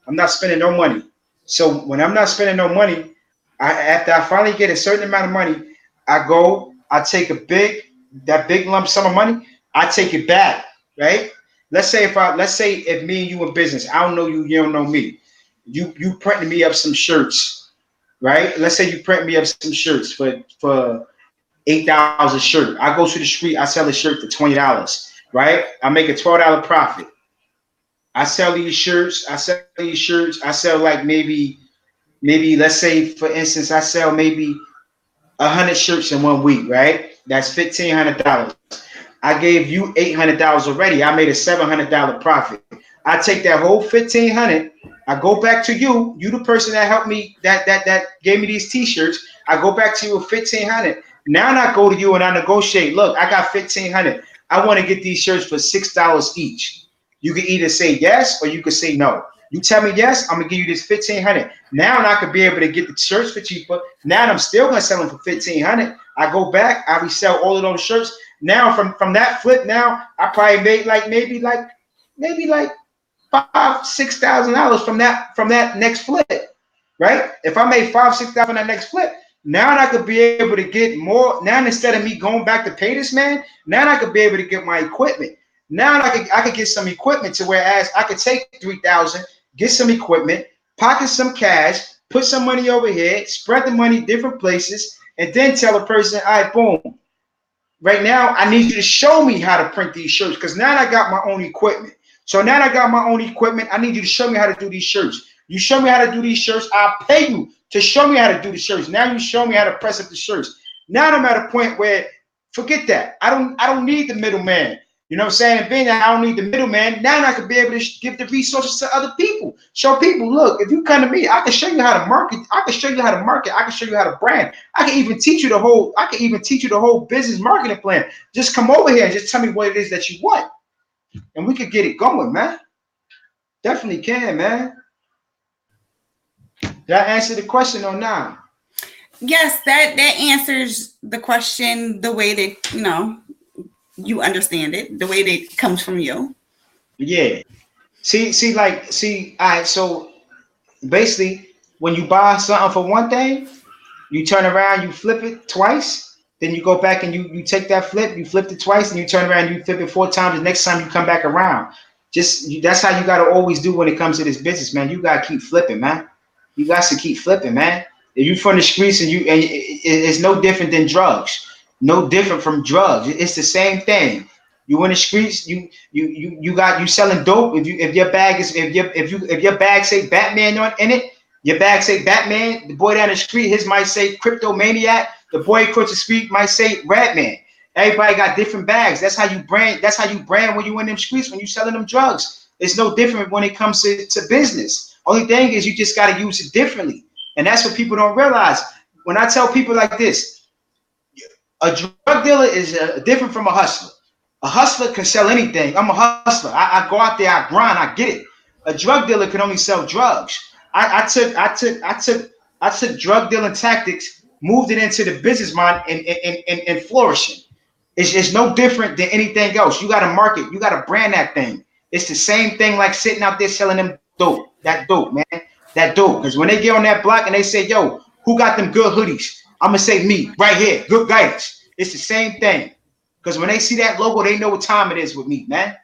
I'm not spending no money. So when I'm not spending no money, after I finally get a certain amount of money, I take that big lump sum of money, I take it back, right? Let's say if me and you in business, I don't know you, you don't know me. You printing me up some shirts, right? Let's say you print me up some shirts for $8 a shirt. I go to the street, I sell a shirt for $20, right? I make a $12 profit. I sell these shirts. I sell like maybe let's say for instance, I sell maybe 100 shirts in 1 week, right? That's $1,500. I gave you $800 already. I made a $700 profit. I take that whole $1,500. I go back to you. You the person that helped me, that gave me these t-shirts. I go back to you with $1,500. Now I go to you and I negotiate. Look, I got $1,500. I want to get these shirts for $6 each. You can either say yes or you can say no. You tell me yes, I'm gonna give you this $1,500. Now I could be able to get the shirts for cheaper. Now I'm still gonna sell them for $1,500. I go back, I resell all of those shirts. Now from that flip, now I probably made maybe like $5,000-$6,000 from that next flip, right? If I made $5,000-$6,000 on that next flip, now I could be able to get more. Now instead of me going back to pay this man, now I could be able to get my equipment. Now I could get some equipment to whereas I could take $3,000, get some equipment, pocket some cash, put some money over here, spread the money different places, and then tell a person, all right, boom. Right now, I need you to show me how to print these shirts because now I got my own equipment. So now I got my own equipment. I need you to show me how to do these shirts. You show me how to do these shirts, I'll pay you to show me how to do the shirts. Now you show me how to press up the shirts. Now I'm at a point where forget that. I don't need the middleman. You know what I'm saying? Being that I don't need the middleman, now I could be able to give the resources to other people. Show people, look, if you come to me, I can show you how to market. I can show you how to market. I can show you how to brand. I can even teach you the whole business marketing plan. Just come over here and just tell me what it is that you want. And we could get it going, man. Definitely can, man. Did I answer the question or not? Yes, that answers the question the way that, you understand it, the way that it comes from you. Yeah. See, all right, so basically when you buy something for one thing, you turn around, you flip it twice, then you go back and you take that flip, you flipped it twice, and you turn around and you flip it 4 times. The next time you come back around. That's how you got to always do when it comes to this business, man. You got to keep flipping, man. You got to keep flipping, man. If you from the streets and it's no different than drugs, no different from drugs. It's the same thing. You in the streets, you selling dope. If your bag is if your bag say Batman in it, your bag say Batman. The boy down the street, his might say Cryptomaniac. The boy across the street might say Ratman. Everybody got different bags. That's how you brand. That's how you brand when you in them streets, when you selling them drugs. It's no different when it comes to business. Only thing is you just got to use it differently. And that's what people don't realize. When I tell people like this, a drug dealer is different from a hustler. A hustler can sell anything. I'm a hustler. I go out there, I grind, I get it. A drug dealer can only sell drugs. I took drug dealing tactics, moved it into the business mind and flourishing. It's no different than anything else. You got to market. You got to brand that thing. It's the same thing like sitting out there selling them dope. That dope, man. That dope. Because when they get on that block and they say, yo, who got them good hoodies? I'm going to say me right here. Good guidance. It's the same thing. Because when they see that logo, they know what time it is with me, man.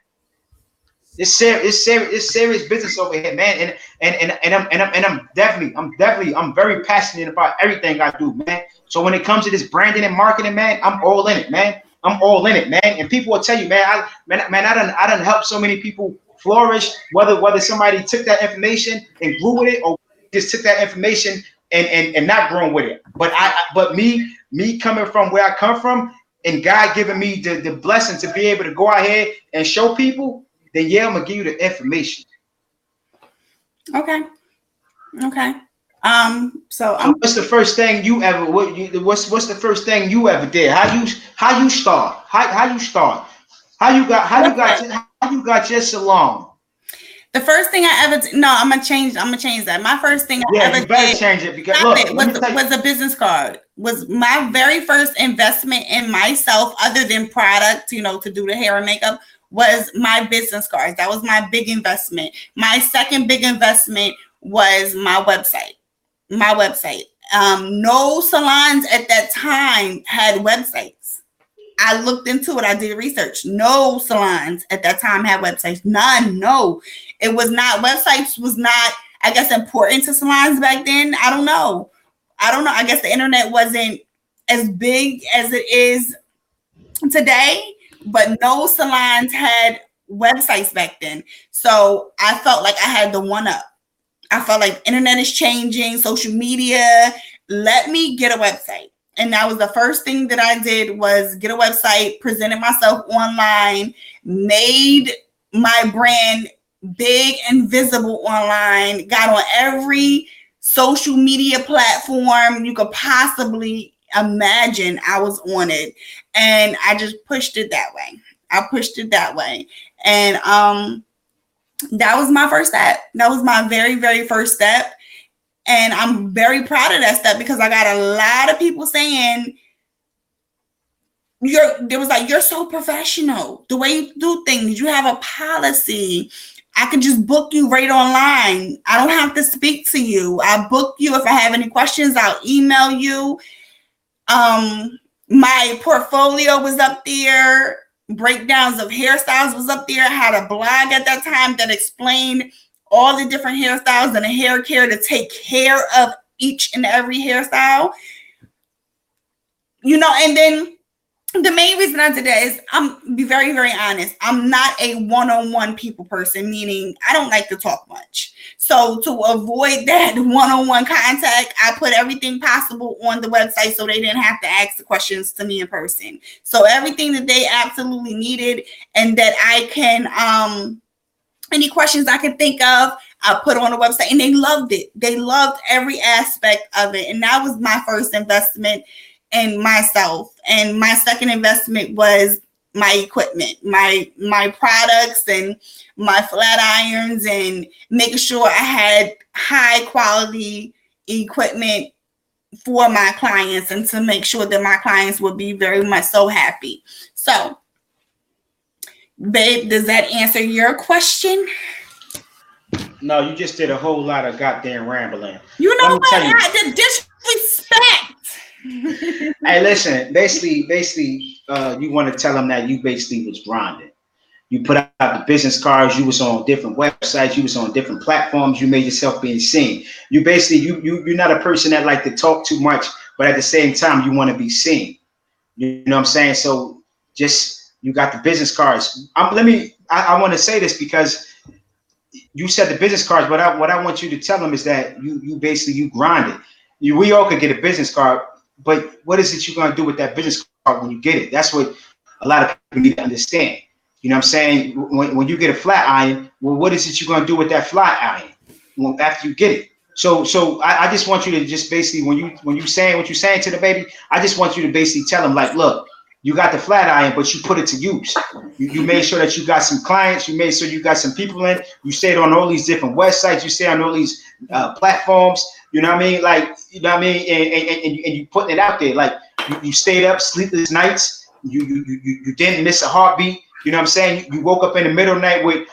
It's serious business over here, man. And I'm very passionate about everything I do, man. So when it comes to this branding and marketing, man, I'm all in it, man. I'm all in it, man. And people will tell you, man, I done helped so many people flourish, whether somebody took that information and grew with it or just took that information and not grown with it. But me coming from where I come from and God giving me the blessing to be able to go out here and show people, then yeah, I'm gonna give you the information. Okay. So what's the first thing you ever? What's the first thing you ever did? How you start? How you start? How you got your salon? The first thing I ever did, no, I'm gonna change that. My first thing I ever did, change it because look, was a business card. Was my very first investment in myself, other than product, to do the hair and makeup, was my business cards. That was my big investment. My second big investment was my website. No salons at that time had websites. I looked into it. I did research. No salons at that time had websites. None. No, it was not. Websites was not, I guess, important to salons back then. I don't know. I guess the internet wasn't as big as it is today, but no salons had websites back then. So I felt like I had the one up. I felt like internet is changing, social media. Let me get a website. And that was the first thing that I did, was get a website, presented myself online, made my brand big and visible online, got on every social media platform you could possibly imagine. I was on it, and I just pushed it that way. And that was my first step. That was my very, very first step. And I'm very proud of that step, because I got a lot of people saying, you're so professional. The way you do things, you have a policy. I can just book you right online. I don't have to speak to you. I book you. If I have any questions, I'll email you. My portfolio was up there. Breakdowns of hairstyles was up there. I had a blog at that time that explained all the different hairstyles and the hair care to take care of each and every hairstyle. And then the main reason I did that is, I'm be very, very honest. I'm not a one-on-one people person, meaning I don't like to talk much. So to avoid that one-on-one contact, I put everything possible on the website so they didn't have to ask the questions to me in person. So everything that they absolutely needed and that I can, any questions I can think of, I put on the website, and they loved it. They loved every aspect of it. And that was my first investment in myself. And my second investment was my equipment, my products and my flat irons, and making sure I had high quality equipment for my clients, and to make sure that my clients would be very much so happy. So, babe, does that answer your question? No, you just did a whole lot of goddamn rambling. You know what? The disrespect. Hey, listen. Basically, you want to tell them that you basically was grinding. You put out the business cards. You was on different websites. You was on different platforms. You made yourself being seen. You basically you're not a person that like to talk too much, but at the same time you want to be seen. You know what I'm saying? So just you got the business cards. I want to say this because you said the business cards, but what I want you to tell them is that you basically you grinded. We all could get a business card, but what is it you're gonna do with that business card when you get it? That's what a lot of people need to understand. You know what I'm saying? When you get a flat iron, well, what is it you're gonna do with that flat iron after you get it? So I just want you to just basically when you saying what you're saying to the baby, I just want you to basically tell them like, look, you got the flat iron, but you put it to use. You made sure that you got some clients. You made sure you got some people in. You stayed on all these different websites. You stayed on all these platforms. You know what I mean? Like, you know what I mean? And you putting it out there. Like, you stayed up sleepless nights. You didn't miss a heartbeat. You know what I'm saying? You woke up in the middle of the night with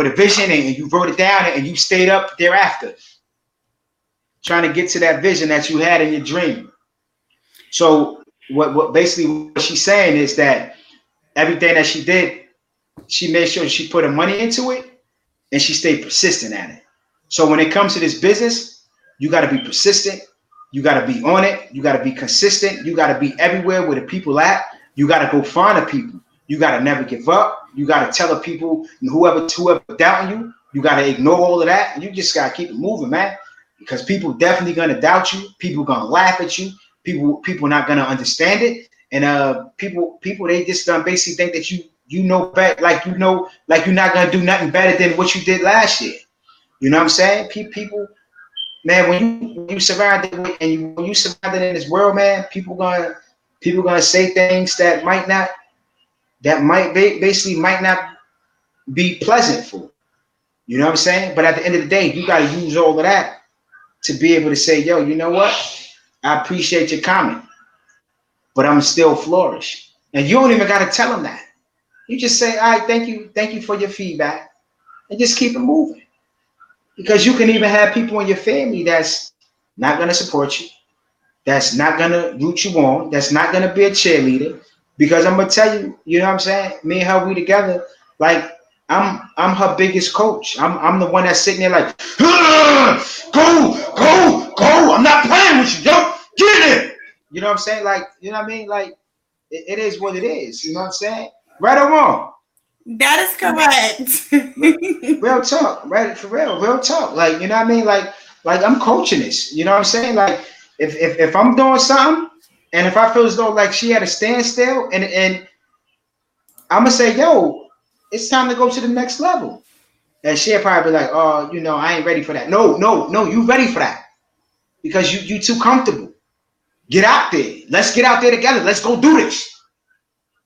a vision, and you wrote it down, and you stayed up thereafter, trying to get to that vision that you had in your dream. So what basically what she's saying is that everything that she did, she made sure she put her money into it and she stayed persistent at it. So when it comes to this business, you got to be persistent. You got to be on it. You got to be consistent. You got to be everywhere where the people at. You got to go find the people. You got to never give up. You got to tell the people, whoever doubting you, you got to ignore all of that. You just got to keep it moving, man, because people definitely going to doubt you. People going to laugh at you. People not gonna understand it, and people they just basically think that you know better, like you're not gonna do nothing better than what you did last year. You know what I'm saying? People, man, when you survive it and when you survive it in this world, man, people gonna say things that might not be pleasant for. You know what I'm saying? But at the end of the day, you gotta use all of that to be able to say, yo, you know what? I appreciate your comment, but I'm still flourish. And you don't even got to tell them that. You just say, all right, thank you for your feedback, and just keep it moving. Because you can even have people in your family that's not going to support you, that's not going to root you on, that's not going to be a cheerleader. Because I'm going to tell you, you know what I'm saying? Me and her, we together, like, I'm her biggest coach. I'm the one that's sitting there like, go. I'm not playing with you, yo. Get it. You know what I'm saying? Like, you know what I mean? Like, it is what it is. You know what I'm saying? Right or wrong? That is correct. Real talk, right? For real talk. Like, you know what I mean? Like I'm coaching this. You know what I'm saying? Like, if I'm doing something, and if I feel as though like she had a standstill, and I'm gonna say, yo, it's time to go to the next level. And she'll probably be like, oh, I ain't ready for that. No, you ready for that. Because you too comfortable. Get out there. Let's get out there together. Let's go do this.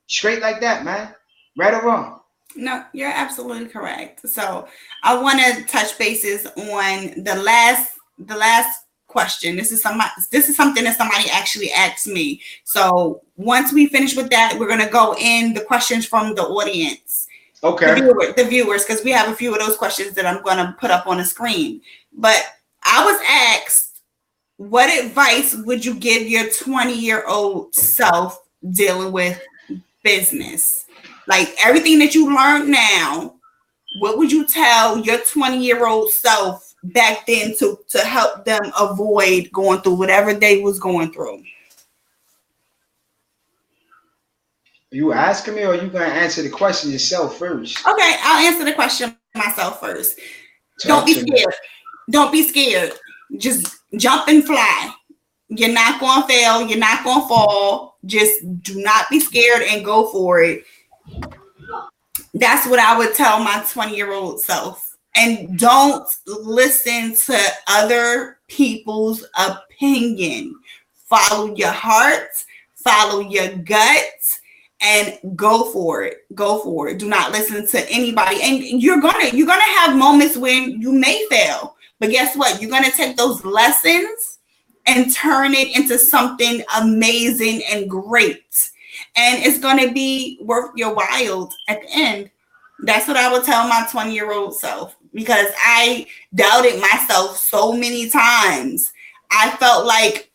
Straight like that, man. Right or wrong? No, you're absolutely correct. So I want to touch bases on the last question. This is something that somebody actually asked me. So once we finish with that, we're gonna go in the questions from the audience. Okay. The viewers, because we have a few of those questions that I'm gonna put up on the screen. But I was asked, what advice would you give your 20-year-old self dealing with business? Like everything that you learned now, what would you tell your 20-year-old self back then to help them avoid going through whatever they was going through? You asking me, or you gonna answer the question yourself first? Okay, I'll answer the question myself first. Don't be scared. Don't be scared. Just jump and fly. You're not gonna fail. You're not gonna fall. Just do not be scared and go for it. That's what I would tell my 20-year-old self. And don't listen to other people's opinion. Follow your heart, follow your gut, and go for it. Go for it. Do not listen to anybody. And you're gonna have moments when you may fail. But guess what? You're gonna take those lessons and turn it into something amazing and great. And it's going to be worth your while at the end. That's what I would tell my 20-year-old self, because I doubted myself so many times. I felt like,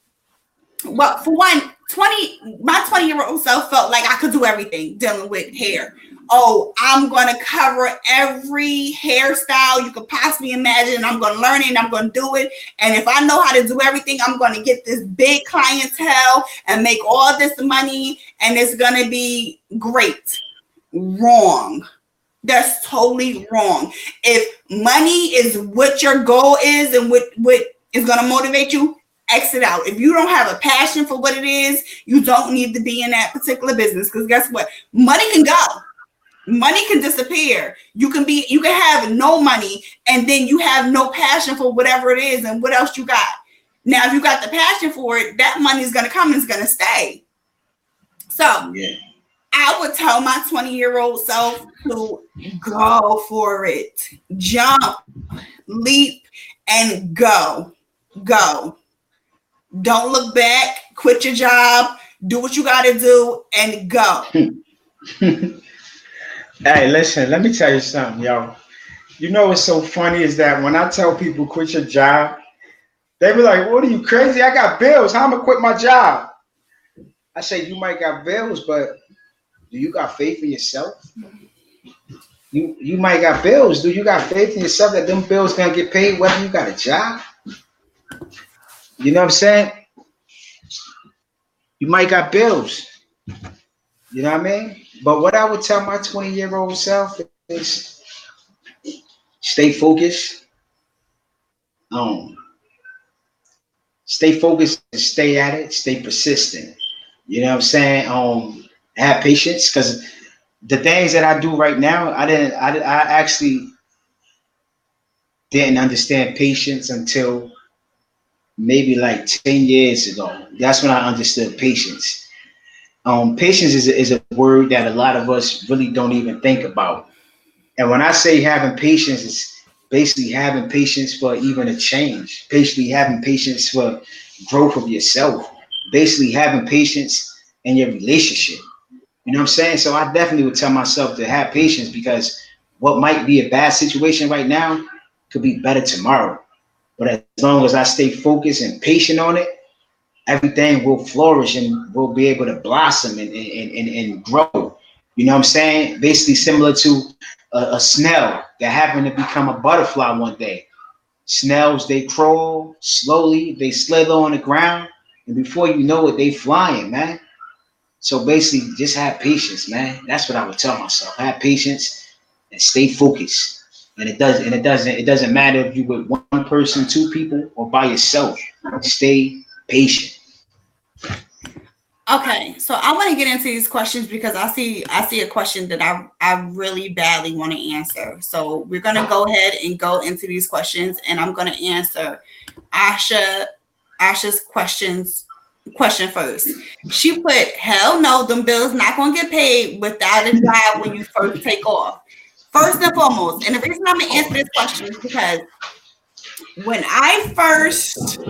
well, for one, my 20-year-old self felt like I could do everything dealing with hair. Oh, I'm going to cover every hairstyle you could possibly imagine. I'm going to learn it and I'm going to do it. And if I know how to do everything, I'm going to get this big clientele and make all this money and it's going to be great. Wrong. That's totally wrong. If money is what your goal is and what is going to motivate you, exit out. If you don't have a passion for what it is, you don't need to be in that particular business, because guess what? Money can go. Money can disappear. You can have no money and then you have no passion for whatever it is and what else you got. Now, if you got the passion for it, that money is going to come and it's going to stay. So yeah. I would tell my 20-year-old self to go for it. Jump, leap, and go. Go. Don't look back. Quit your job. Do what you got to do and go. Hey, listen, let me tell you something, yo. You know what's so funny is that when I tell people quit your job, they be like, what are you, crazy? I got bills. How am I going to quit my job? I say, you might got bills, but do you got faith in yourself? You might got bills. Do you got faith in yourself that them bills going to get paid whether you got a job? You know what I'm saying? You might got bills. You know what I mean? But what I would tell my 20-year-old self is stay focused. Stay focused and stay at it. Stay persistent. You know what I'm saying? Have patience, because the things that I do right now, I actually didn't understand patience until maybe like 10 years ago. That's when I understood patience. Patience is a word that a lot of us really don't even think about. And when I say having patience, it's basically having patience for even a change, basically having patience for growth of yourself, basically having patience in your relationship. You know what I'm saying? So I definitely would tell myself to have patience, because what might be a bad situation right now could be better tomorrow. But as long as I stay focused and patient on it, everything will flourish and will be able to blossom and grow. You know what I'm saying? Basically similar to a snail that happened to become a butterfly one day. Snails, they crawl slowly, they slither on the ground, and before you know it, they flying, man. So basically just have patience, man. That's what I would tell myself. Have patience and stay focused. And it doesn't matter if you with one person, two people, or by yourself. Stay patient. Okay, so I want to get into these questions because I see a question that I really badly want to answer. So we're gonna go ahead and go into these questions, and I'm gonna answer Asha's question first. She put, hell no, them bills not gonna get paid without a job when you first take off. First and foremost, and the reason I'm gonna answer this question is because when I first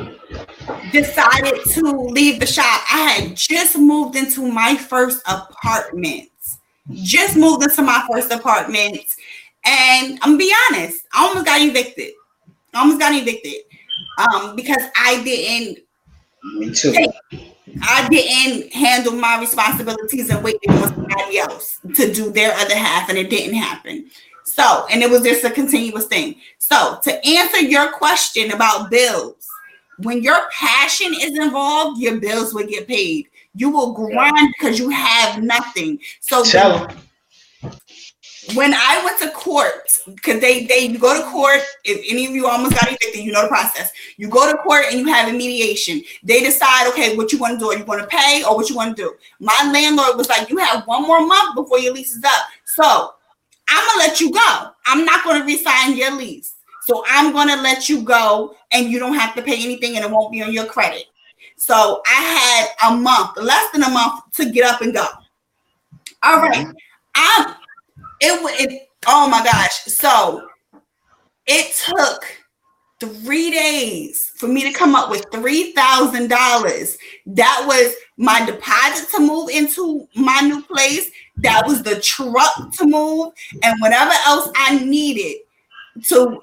decided to leave the shop, I had just moved into my first apartment. And I'm gonna be honest, I almost got evicted. Because I didn't. Me too. I didn't handle my responsibilities and waited for somebody else to do their other half, and it didn't happen. So, and it was just a continuous thing. So, to answer your question about bills, when your passion is involved, your bills will get paid. You will grind because you have nothing. So, when I went to court, because you go to court, if any of you almost got evicted, you know the process. You go to court and you have a mediation. They decide, okay, what you want to do. Are you going to pay or what you want to do? My landlord was like, you have one more month before your lease is up. So I'm going to let you go. I'm not going to re-sign your lease. So I'm going to let you go and you don't have to pay anything and it won't be on your credit. So I had a month, less than a month, to get up and go. All right. Oh my gosh. So it took 3 days for me to come up with $3,000. That was my deposit to move into my new place. That was the truck to move and whatever else I needed to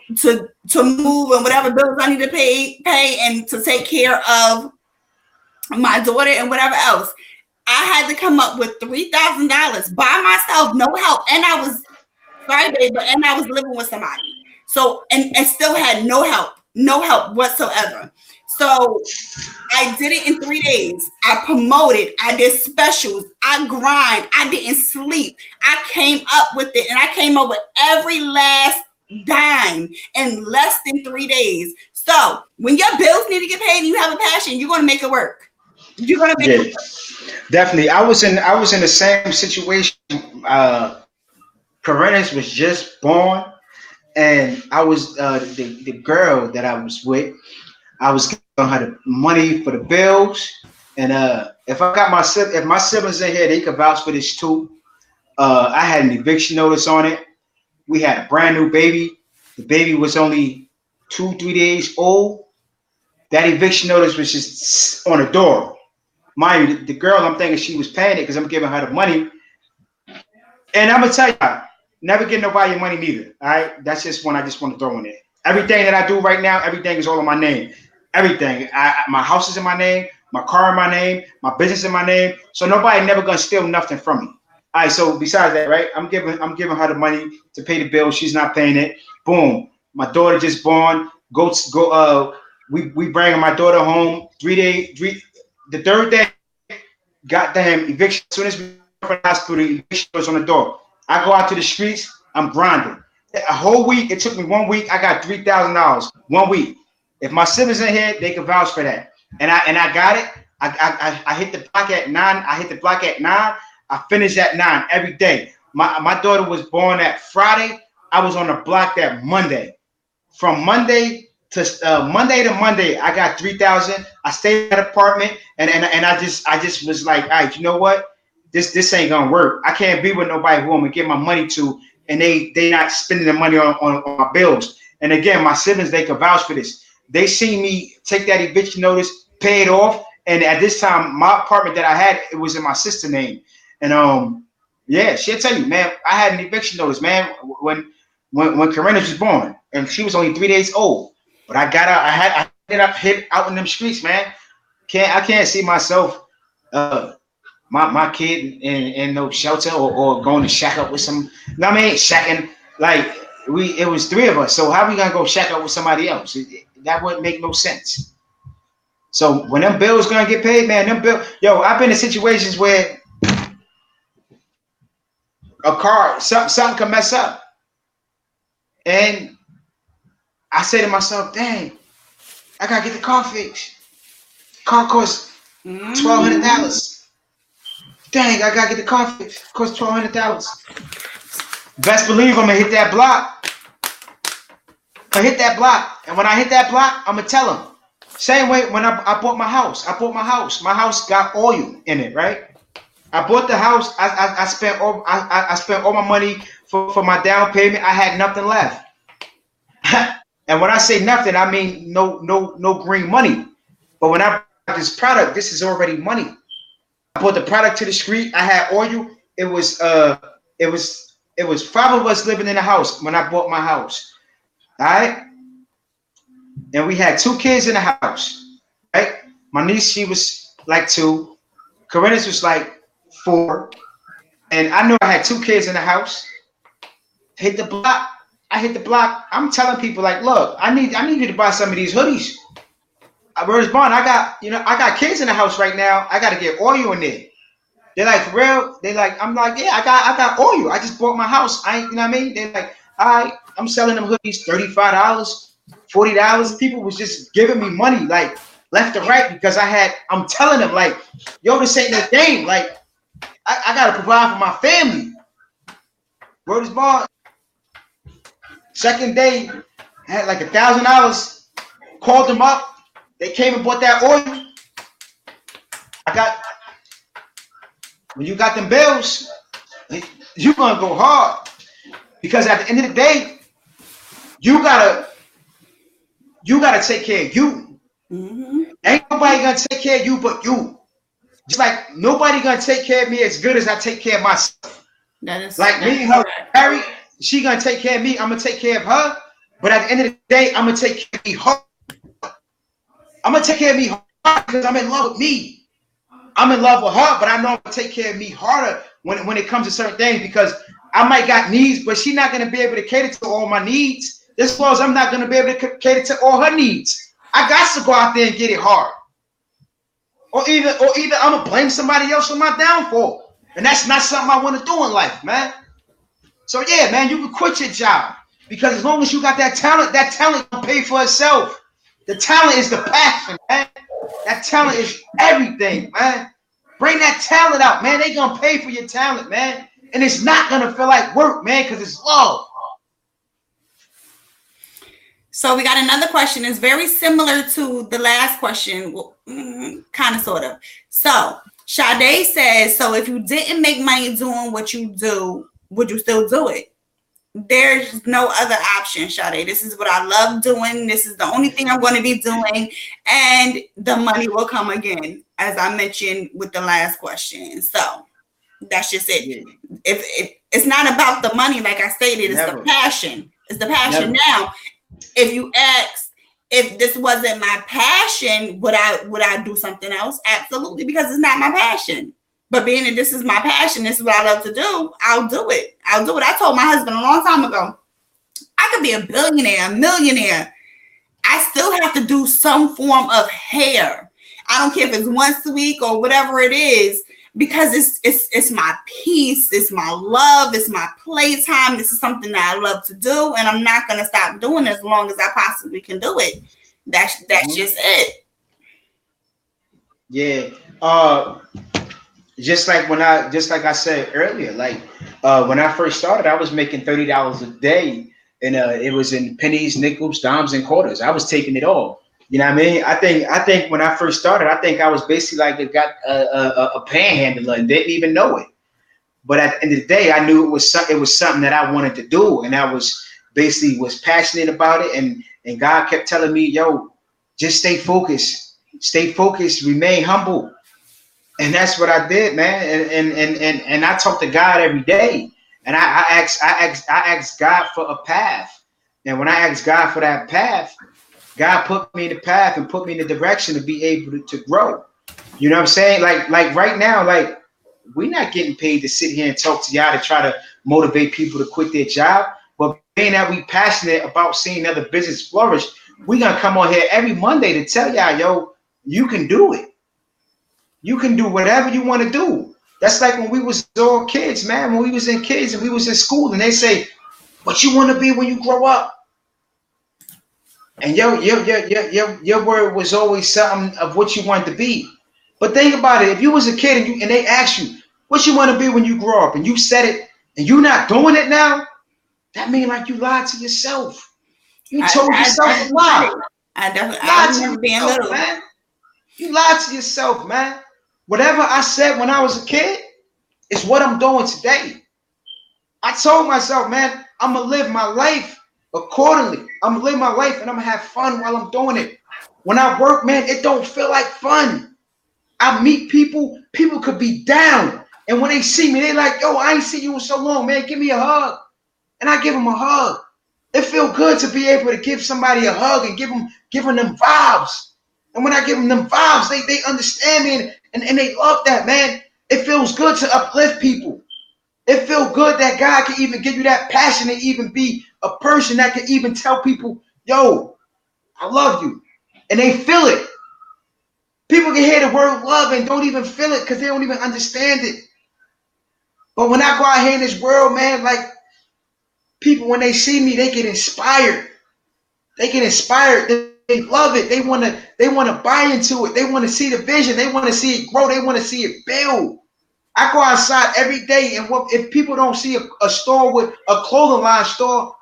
move and whatever bills I need to pay and to take care of my daughter, and whatever else. I had to come up with $3,000 by myself, no help, and I was Friday, and I was living with somebody. So and still had no help whatsoever. So I did it in 3 days. I promoted. I did specials. I grind. I didn't sleep. I came up with it, and I came up with every last dime in less than 3 days. So when your bills need to get paid and you have a passion, you're gonna make it work. You're gonna make it Yeah, definitely. I was in the same situation. Uh, Corinne was just born, and I was the girl that I was with. I was giving her the money for the bills, and if my siblings in here, they could vouch for this too. I had an eviction notice on it. We had a brand new baby. The baby was only 2, 3 days old. That eviction notice was just on the door. Mind you, the girl, I'm thinking she was paying it because I'm giving her the money. And I'm gonna tell you, never give nobody your money neither. All right, that's just one I just want to throw in there. Everything that I do right now, everything is all in my name. Everything. My house is in my name, my car in my name, my business in my name. So nobody never gonna steal nothing from me. All right. So besides that, right, I'm giving her the money to pay the bill. She's not paying it. Boom. My daughter just born. Go. We bringing my daughter home. 3 day. The third day, got damn eviction. As soon as we from the hospital, the eviction was on the door. I go out to the streets. I'm grinding. A whole week. It took me 1 week. I got $3,000. 1 week. If my siblings in here, they can vouch for that. And I got it. I hit the block at 9. I hit the block at 9. I finished at 9 every day. My daughter was born that Friday. I was on the block that Monday. From Monday to Monday, I got 3,000. I stayed in that apartment, and I just was like, all right, you know what? This ain't gonna work. I can't be with nobody who I'm gonna give my money to, and they not spending the money on my bills. And again, my siblings, they can vouch for this. They see me take that eviction notice, pay it off, and at this time, my apartment that I had, it was in my sister's name. And yeah, she'll tell you, man, I had an eviction notice, man, when Corinna was born, and she was only 3 days old. But I got out, I hit out in them streets, man. I can't see myself, my kid in no shelter, or going to shack up with some. No, I mean shacking, like it was three of us. So how we gonna go shack up with somebody else? That wouldn't make no sense. So when them bills gonna get paid, man, them bill. Yo, I've been in situations where a car, something can mess up, and I say to myself, dang, I gotta get the car fixed. Car costs $1,200. Dang, I gotta get the car fixed. Costs $1,200. Best believe I'm gonna hit that block. And when I hit that block, I'm gonna tell them. Same way when I bought my house. My house got oil in it, right? I bought the house. I spent all my money for my down payment. I had nothing left. And when I say nothing, I mean no green money. But when I bought this product, this is already money. I bought the product to the street. I had oil. It was 5 of us living in the house when I bought my house. All right. And we had 2 kids in the house. Right. My niece, she was like 2. Corinna's was like 4. And I knew I had 2 kids in the house. Hit the block. I hit the block. I'm telling people like, look, I need you to buy some of these hoodies. Where's Bond? I got kids in the house right now. I got to get oil in there. They're like, for real? They like, I'm like, yeah, I got oil. I just bought my house. You know what I mean? They're like, all right, I'm selling them hoodies $35, $40. People was just giving me money like left and right because I'm telling them like, yo, this ain't no game. Like, I gotta provide for my family. Word is Bond. Second day, I had like $1,000. Called them up. They came and bought that oil. When you got them bills, you're gonna go hard because at the end of the day, you gotta take care of you. Mm-hmm. Ain't nobody gonna take care of you but you. Just like nobody gonna take care of me as good as I take care of myself. That is like me and her, Harry. She gonna take care of me. I'm gonna take care of her. But at the end of the day, I'm gonna take care of me. I'm gonna take care of me because I'm in love with me. I'm in love with her, but I know I'm gonna take care of me harder when it comes to certain things because I might got needs, but she's not gonna be able to cater to all my needs. As well as I'm not gonna be able to cater to all her needs. I got to go out there and get it hard. Or either I'm gonna blame somebody else for my downfall. And that's not something I want to do in life, man. So yeah, man, you can quit your job. Because as long as you got that talent will pay for itself. The talent is the passion, man. That talent is everything, man. Bring that talent out, man. They gonna pay for your talent, man. And it's not gonna feel like work, man, because it's love. So we got another question. It's very similar to the last question, kind of, sort of. So Sade says, so if you didn't make money doing what you do, would you still do it? There's no other option, Sade. This is what I love doing. This is the only thing I'm going to be doing. And the money will come again, as I mentioned with the last question. So that's just it. Yeah. If it's not about the money, like I stated, it's the passion. It's the passion. Now, if you ask if this wasn't my passion, would I do something else? Absolutely, because it's not my passion. But being that this is my passion, this is what I love to do, I'll do it. I told my husband a long time ago, I could be a billionaire, a millionaire. I still have to do some form of hair. I don't care if it's once a week or whatever it is, because it's my peace, it's my love, it's my playtime. This is something that I love to do, and I'm not gonna stop doing it as long as I possibly can do it. That's just it. Yeah. Just like I said earlier, like when I first started, I was making $30 a day, and it was in pennies, nickels, dimes, and quarters. I was taking it all. You know what I mean? I think when I first started, I think I was basically like a panhandler and didn't even know it. But at the end of the day, I knew it was something that I wanted to do, and I was passionate about it. And God kept telling me, "Yo, just stay focused, remain humble." And that's what I did, man. And I talk to God every day, and I ask God for a path. And when I ask God for that path, God put me in the path and put me in the direction to be able to grow. You know what I'm saying? Like right now, like we're not getting paid to sit here and talk to y'all to try to motivate people to quit their job. But being that we passionate about seeing other business flourish, we're gonna come on here every Monday to tell y'all, yo, you can do it. You can do whatever you want to do. That's like when we was all kids, man. When we was in kids and we was in school, and they say, "What you want to be when you grow up?" And your word was always something of what you wanted to be. But think about it: if you was a kid and they asked you, "What you want to be when you grow up?" and you said it, and you're not doing it now, that means like you lied to yourself. You told yourself a lie. I remember being little, man. You lied to yourself, man. Whatever I said when I was a kid is what I'm doing today. I told myself, man, I'm going to live my life accordingly. I'm going to live my life and I'm going to have fun while I'm doing it. When I work, man, it don't feel like fun. I meet people could be down. And when they see me, they like, yo, I ain't seen you in so long, man. Give me a hug. And I give them a hug. It feels good to be able to give somebody a hug and giving them vibes. And when I give them vibes, they understand me and they love that, man. It feels good to uplift people. It feels good that God can even give you that passion to even be a person that can even tell people, yo, I love you. And they feel it. People can hear the word love and don't even feel it because they don't even understand it. But when I go out here in this world, man, like people, when they see me, they get inspired. They get inspired. They love it. They want to buy into it. They want to see the vision. They want to see it grow. They want to see it build. I go outside every day, and if people don't see a store with a clothing line store,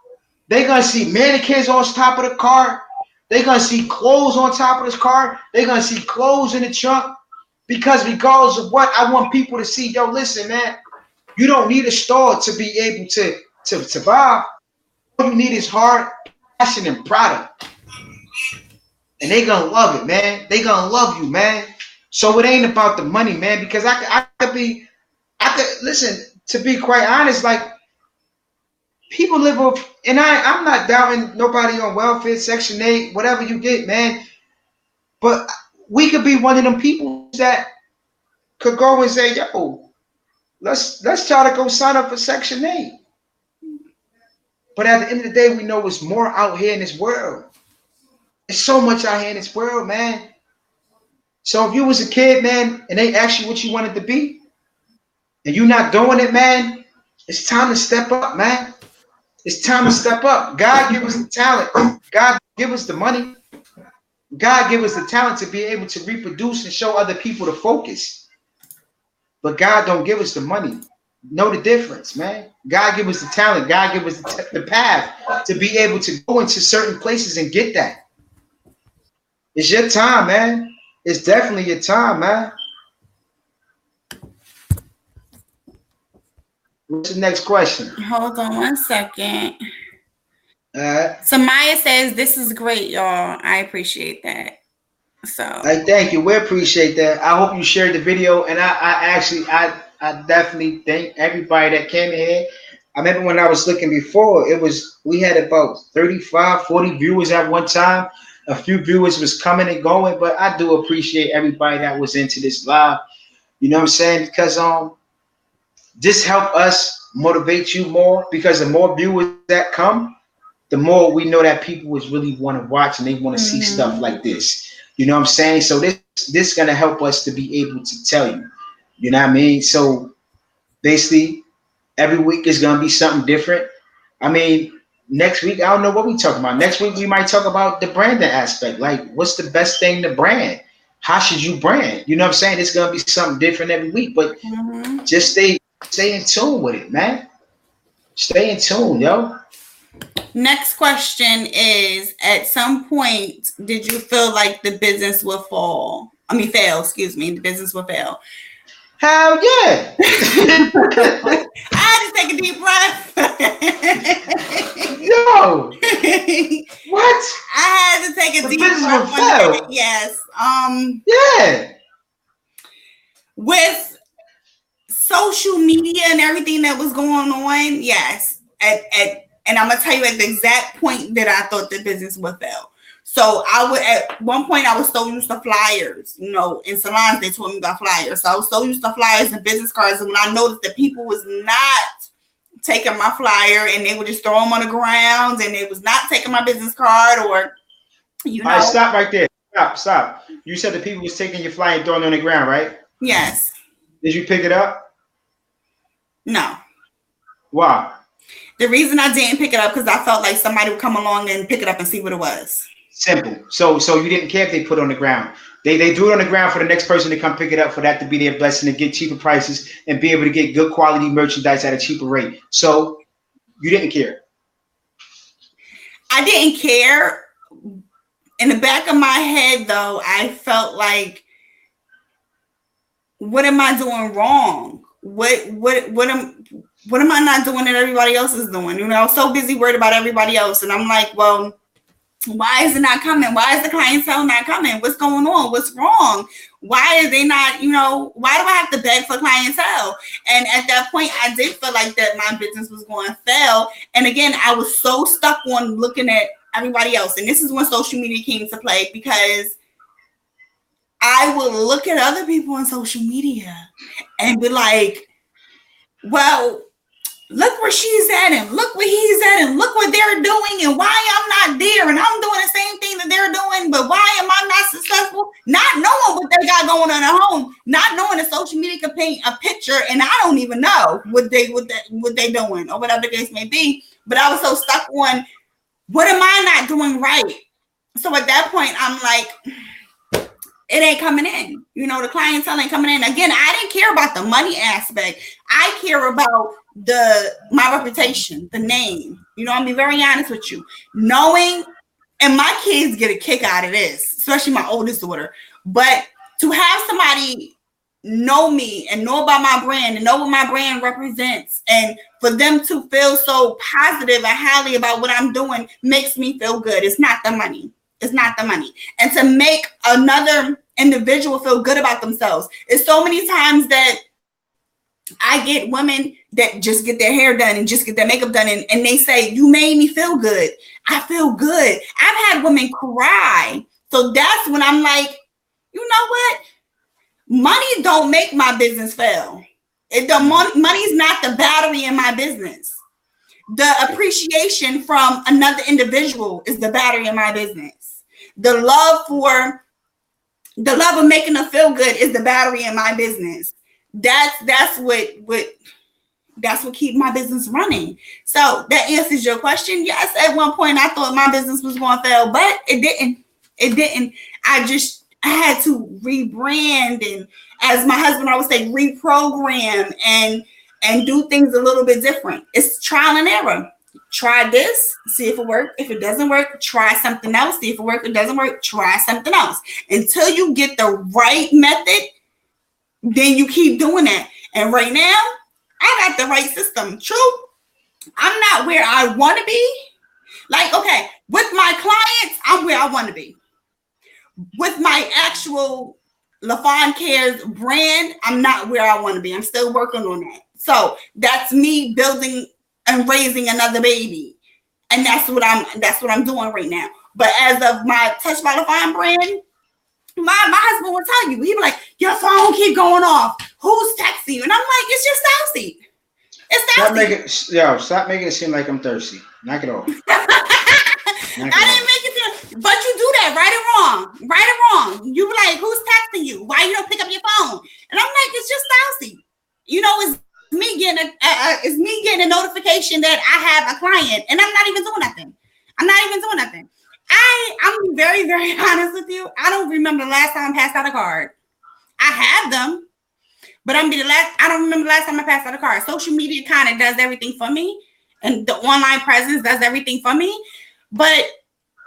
they're going to see mannequins on top of the car. They're going to see clothes on top of this car. They're going to see clothes in the trunk. Because regardless of what, I want people to see, yo, listen, man, you don't need a store to be able to survive. All you need is heart, passion, and product. And they gonna love it, man. They gonna love you, man. So it ain't about the money, man. Because I could listen. To be quite honest, like people live off, and I'm not doubting nobody on welfare, Section 8, whatever you get, man. But we could be one of them people that could go and say, yo, let's try to go sign up for Section 8. But at the end of the day, we know it's more out here in this world. There's so much out here in this world, man. So if you was a kid, man, and they asked you what you wanted to be, and you're not doing it, man, it's time to step up, man. It's time to step up. God give us the talent. God give us the money. God give us the talent to be able to reproduce and show other people the focus. But God don't give us the money. Know the difference, man. God give us the talent. God give us the path to be able to go into certain places and get that. It's your time, man. It's definitely your time, man. What's the next question? Hold on 1 second. So Maya says, this is great, y'all. I appreciate that. So I thank you. We appreciate that. I hope you shared the video. And I definitely thank everybody that came in here. I remember when I was looking before, we had about 35, 40 viewers at one time. A few viewers was coming and going, but I do appreciate everybody that was into this live. You know what I'm saying? Because this help us motivate you more, because the more viewers that come, the more we know that people is really want to watch and they want to see stuff like this. You know what I'm saying? So this is going to help us to be able to tell you. You know what I mean? So basically, every week is going to be something different. I mean, next week, I don't know what we talk about. Next week, we might talk about the branding aspect. Like, what's the best thing to brand? How should you brand? You know what I'm saying? It's going to be something different every week. But just stay in tune with it, man. Stay in tune, yo. Next question is, at some point, did you feel like the business would fail? The business would fail. Hell yeah. I had to take a deep breath. No. What? I had to take a deep business breath. Would fail. Yes. Yeah. With social media and everything that was going on, yes. And I'm gonna tell you at the exact point that I thought the business would fail. So at one point I was so used to flyers, in salons they told me about flyers. So I was so used to flyers and business cards, and when I noticed that people was not taking my flyer and they would just throw them on the ground and they was not taking my business card, or All right, stop right there. Stop. You said the people was taking your flyer and throwing it on the ground, right? Yes. Did you pick it up? No. Why? The reason I didn't pick it up because I felt like somebody would come along and pick it up and see what it was. Simple. So you didn't care if they put it on the ground. They threw it on the ground for the next person to come pick it up, for that to be their blessing, to get cheaper prices and be able to get good quality merchandise at a cheaper rate. So you didn't care. I didn't care. In the back of my head, though, I felt like, what am I doing wrong? What am I not doing that everybody else is doing? I was so busy worried about everybody else. And I'm like, well, why is it not coming? Why is the clientele not coming? What's going on? What's wrong? Why are they not, why do I have to beg for clientele? And at that point, I did feel like that my business was going to fail. And again, I was so stuck on looking at everybody else. And this is when social media came to play, because I would look at other people on social media and be like, well, look where she's at, and look where he's at, and look what they're doing, and why I'm not there, and I'm doing the same thing that they're doing, but why am I not successful? Not knowing what they got going on at home, not knowing that social media can paint a picture, and I don't even know what they doing, or whatever the case may be. But I was so stuck on, what am I not doing right? So at that point, I'm like, it ain't coming in. The clientele ain't coming in. Again, I didn't care about the money aspect. I care about my reputation, the name. I'll be very honest with you. Knowing, and my kids get a kick out of this, especially my oldest daughter. But to have somebody know me and know about my brand and know what my brand represents, and for them to feel so positive and highly about what I'm doing, makes me feel good. It's not the money. It's not the money. And to make another individual feel good about themselves. It's so many times that I get women that just get their hair done and just get their makeup done, and they say, you made me feel good. I feel good. I've had women cry. So that's when I'm like, you you know what? Money don't make my business fail. Money's not the battery in my business. The appreciation from another individual is the battery in my business. The love of making them feel good is the battery in my business. That's what keeps my business running. So that answers your question. Yes, at one point I thought my business was going to fail, but it didn't. I had to rebrand, and as my husband always say, reprogram and do things a little bit different. It's trial and error. Try this, see if it works. If it doesn't work, try something else. See if it works. If it doesn't work, try something else. Until you get the right method, then you keep doing that. And right now, I got the right system. True, I'm not where I want to be. Like, okay, with my clients, I'm where I want to be. With my actual Lafone Cares brand, I'm not where I want to be. I'm still working on that. So that's me building and raising another baby. And that's what I'm doing right now. But as of my Touch by Lafone brand, my husband will tell you, he'll be like, your phone keep going off. Who's texting you? And I'm like, it's just Southsea. It's Southsea. Stop making it seem like I'm thirsty. Knock it off. I didn't make it feel, but you do that right or wrong. You be like, who's texting you? Why you don't pick up your phone? And I'm like, it's just Southsea. It's me getting a notification that I have a client, and I'm not even doing nothing. I'm very, very honest with you. I don't remember the last time I passed out a card. I have them, but I don't remember the last time I passed out a card. Social media kind of does everything for me, and the online presence does everything for me. But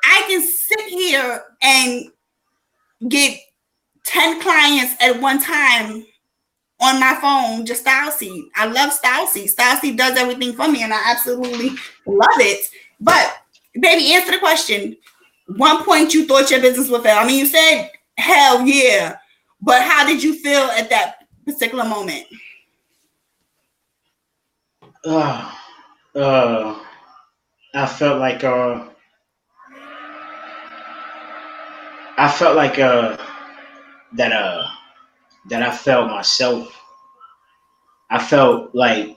I can sit here and get 10 clients at one time on my phone, just Southsea. I love Southsea. Southsea does everything for me, and I absolutely love it. But, baby, answer the question. One point you thought your business would fail. I mean, you said, hell yeah. But how did you feel at that particular moment? I felt like that I felt myself. I felt like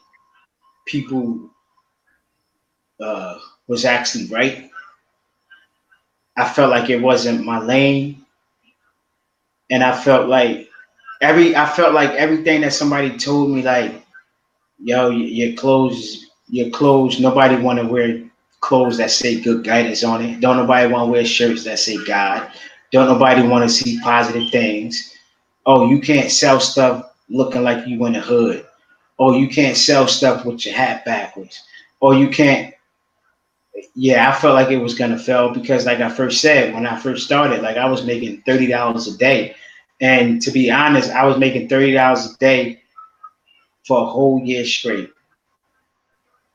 people was actually right. I felt like it wasn't my lane, and I felt like everything that somebody told me, like, yo, your clothes. Nobody want to wear clothes that say good guidance on it. Don't nobody want to wear shirts that say God. Don't nobody want to see positive things. Oh, you can't sell stuff looking like you in the hood. Oh, you can't sell stuff with your hat backwards. Oh, you can't. Yeah, I felt like it was gonna fail because, like I first said, when I first started, like, I was making $30 a day, and to be honest, I was making $30 a day for a whole year straight.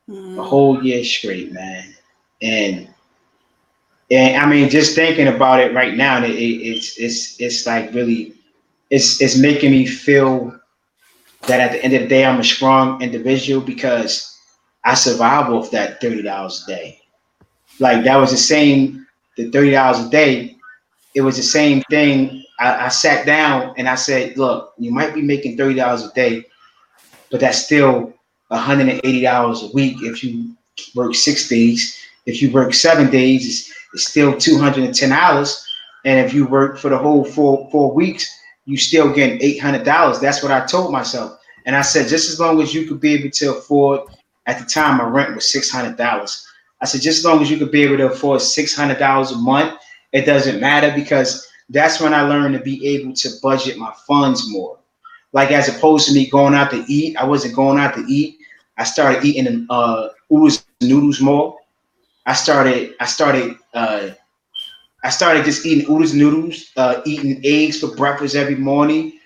A whole year straight, man. And I mean, just thinking about it right now, it's like really, it's making me feel that at the end of the day, I'm a strong individual because I survived off that $30 a day. Like, that was the $30 a day. It was the same thing. I sat down and I said, look, you might be making $30 a day, but that's still $180 a week if you work 6 days. If you work 7 days, it's still $210. And if you work for the whole four weeks, you still getting $800. That's what I told myself. And I said, just as long as you could be able to afford, at the time my rent was $600. I said, just as long as you could be able to afford $600 a month, it doesn't matter, because that's when I learned to be able to budget my funds more. Like, as opposed to me going out to eat, I wasn't going out to eat. I started eating oodles and noodles more. I started just eating oodles and noodles, eating eggs for breakfast every morning,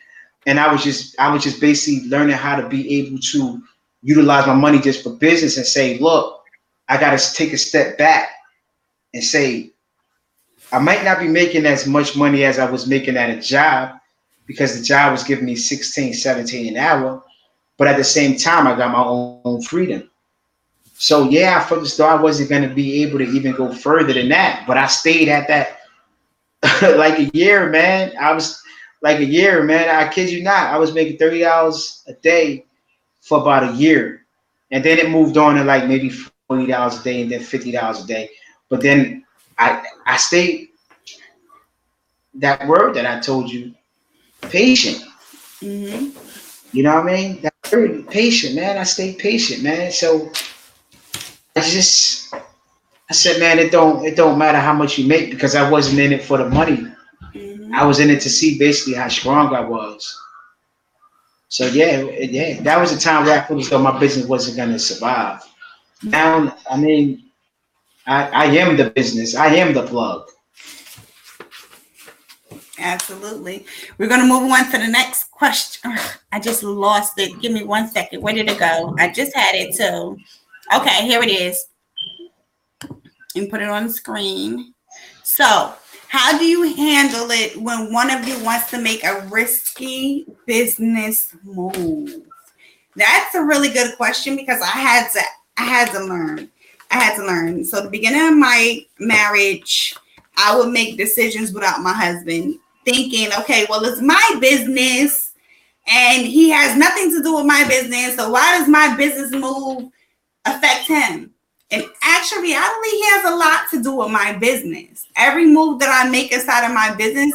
and I was just basically learning how to be able to utilize my money just for business and say, look, I got to take a step back and say, I might not be making as much money as I was making at a job, because the job was giving me 16, 17 an hour. But at the same time, I got my own freedom. So yeah, I felt as though I wasn't going to be able to even go further than that. But I stayed at that like a year, man. like a year, man. I kid you not. I was making $30 a day for about a year, and then it moved on to like maybe $40 a day, and then $50 a day. But then I stayed that word that I told you, patient. Mm-hmm. You know what I mean? That word, patient, man. I stayed patient, man. So I just I said, man, it don't matter how much you make because I wasn't in it for the money. Mm-hmm. I was in it to see basically how strong I was. So yeah, that was a time where I felt as though my business wasn't gonna survive. Now, I mean, I am the business. I am the plug. Absolutely. We're going to move on to the next question. Ugh, I just lost it. Give me 1 second. Where did it go? I just had it too. Okay, here it is. And put it on the screen. So, how do you handle it when one of you wants to make a risky business move? That's a really good question because I had to learn. I had to learn. So the beginning of my marriage, I would make decisions without my husband, thinking, okay, well, it's my business and he has nothing to do with my business. So why does my business move affect him? In actual reality, he has a lot to do with my business. Every move that I make inside of my business,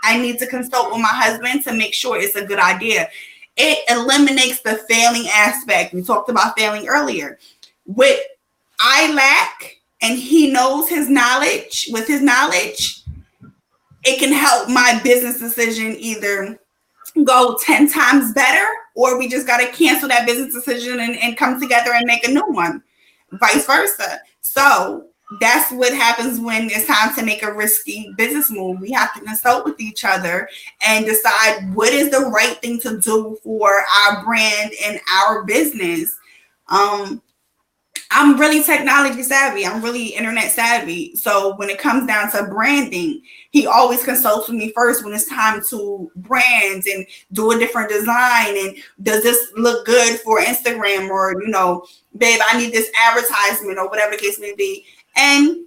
I need to consult with my husband to make sure it's a good idea. It eliminates the failing aspect. We talked about failing earlier. What I lack and he knows his knowledge, with his knowledge, it can help my business decision either go 10 times better or we just got to cancel that business decision and come together and make a new one, vice versa. So that's what happens when it's time to make a risky business move. We have to consult with each other and decide what is the right thing to do for our brand and our business. I'm really technology savvy. I'm really internet savvy. So when it comes down to branding, he always consults with me first when it's time to brand and do a different design. And does this look good for Instagram? Or, babe, I need this advertisement or whatever the case may be. And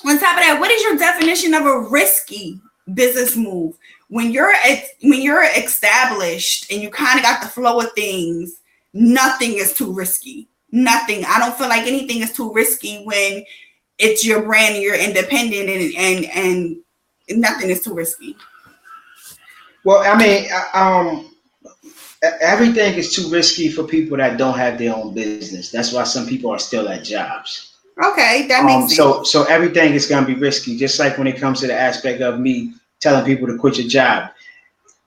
on top of that, what is your definition of a risky business move? When you're established and you kind of got the flow of things, nothing is too risky. Nothing. I don't feel like anything is too risky when it's your brand and you're independent and nothing is too risky. Well, I mean, everything is too risky for people that don't have their own business. That's why some people are still at jobs. Okay, that makes sense. So everything is gonna be risky. Just like when it comes to the aspect of me telling people to quit your job.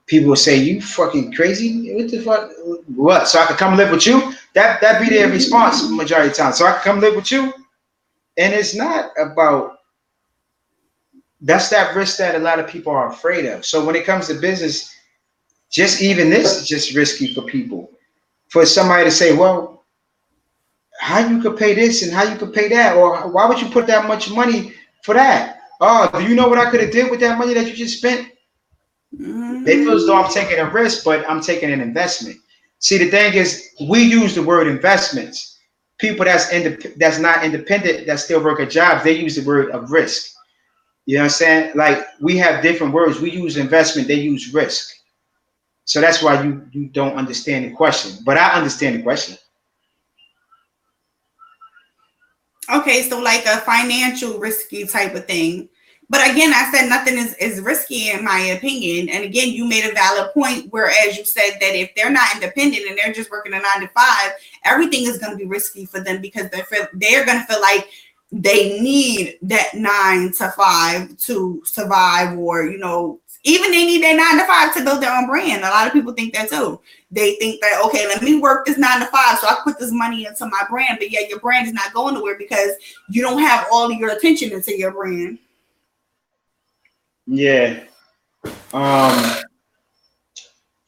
People will say, "You fucking crazy? What the fuck? What? So I could come live with you?" That be their response majority of the time. So I can come live with you, and it's not about. That's that risk that a lot of people are afraid of. So when it comes to business, just even this is just risky for people. For somebody to say, "Well, how you could pay this and how you could pay that, or why would you put that much money for that? Oh, do you know what I could have did with that money that you just spent?" They feel as though I'm taking a risk, but I'm taking an investment. See, the thing is, we use the word investments. People that's not independent, that still work at jobs, they use the word of risk. You know what I'm saying? Like we have different words. We use investment, they use risk. So that's why you don't understand the question. But I understand the question. Okay, so like a financial risky type of thing. But again, I said nothing is risky in my opinion. And again, you made a valid point, whereas you said that if they're not independent and they're just working a 9 to 5, everything is going to be risky for them because they're going to feel like they need that 9 to 5 to survive, or even they need that 9 to 5 to build their own brand. A lot of people think that too. They think that, okay, let me work this 9 to 5 so I put this money into my brand. But yeah, your brand is not going nowhere because you don't have all of your attention into your brand. Yeah.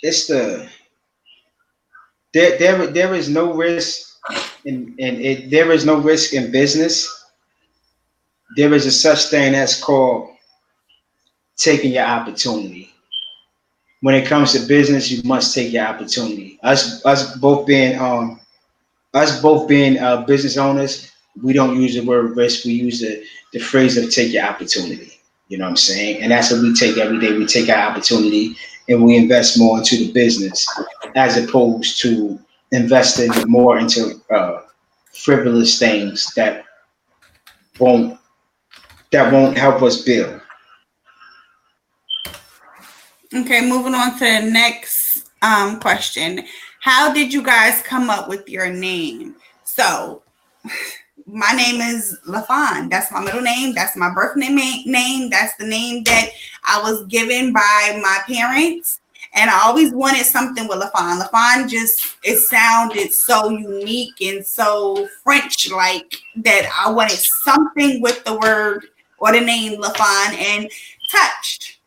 It's the there is no risk there is no risk in business. There is a such thing that's called taking your opportunity. When it comes to business, you must take your opportunity. Us both being business owners, we don't use the word risk. We use the phrase of take your opportunity. You know what I'm saying? And that's what we take every day. We take our opportunity and we invest more into the business as opposed to investing more into frivolous things won't won't help us build. Okay, moving on to the next question. How did you guys come up with your name? So, my name is Lafone. That's my middle name. That's my birth name. That's the name that I was given by my parents. And I always wanted something with Lafone. Lafone it sounded so unique and so French-like that I wanted something with the word or the name Lafone. And touched.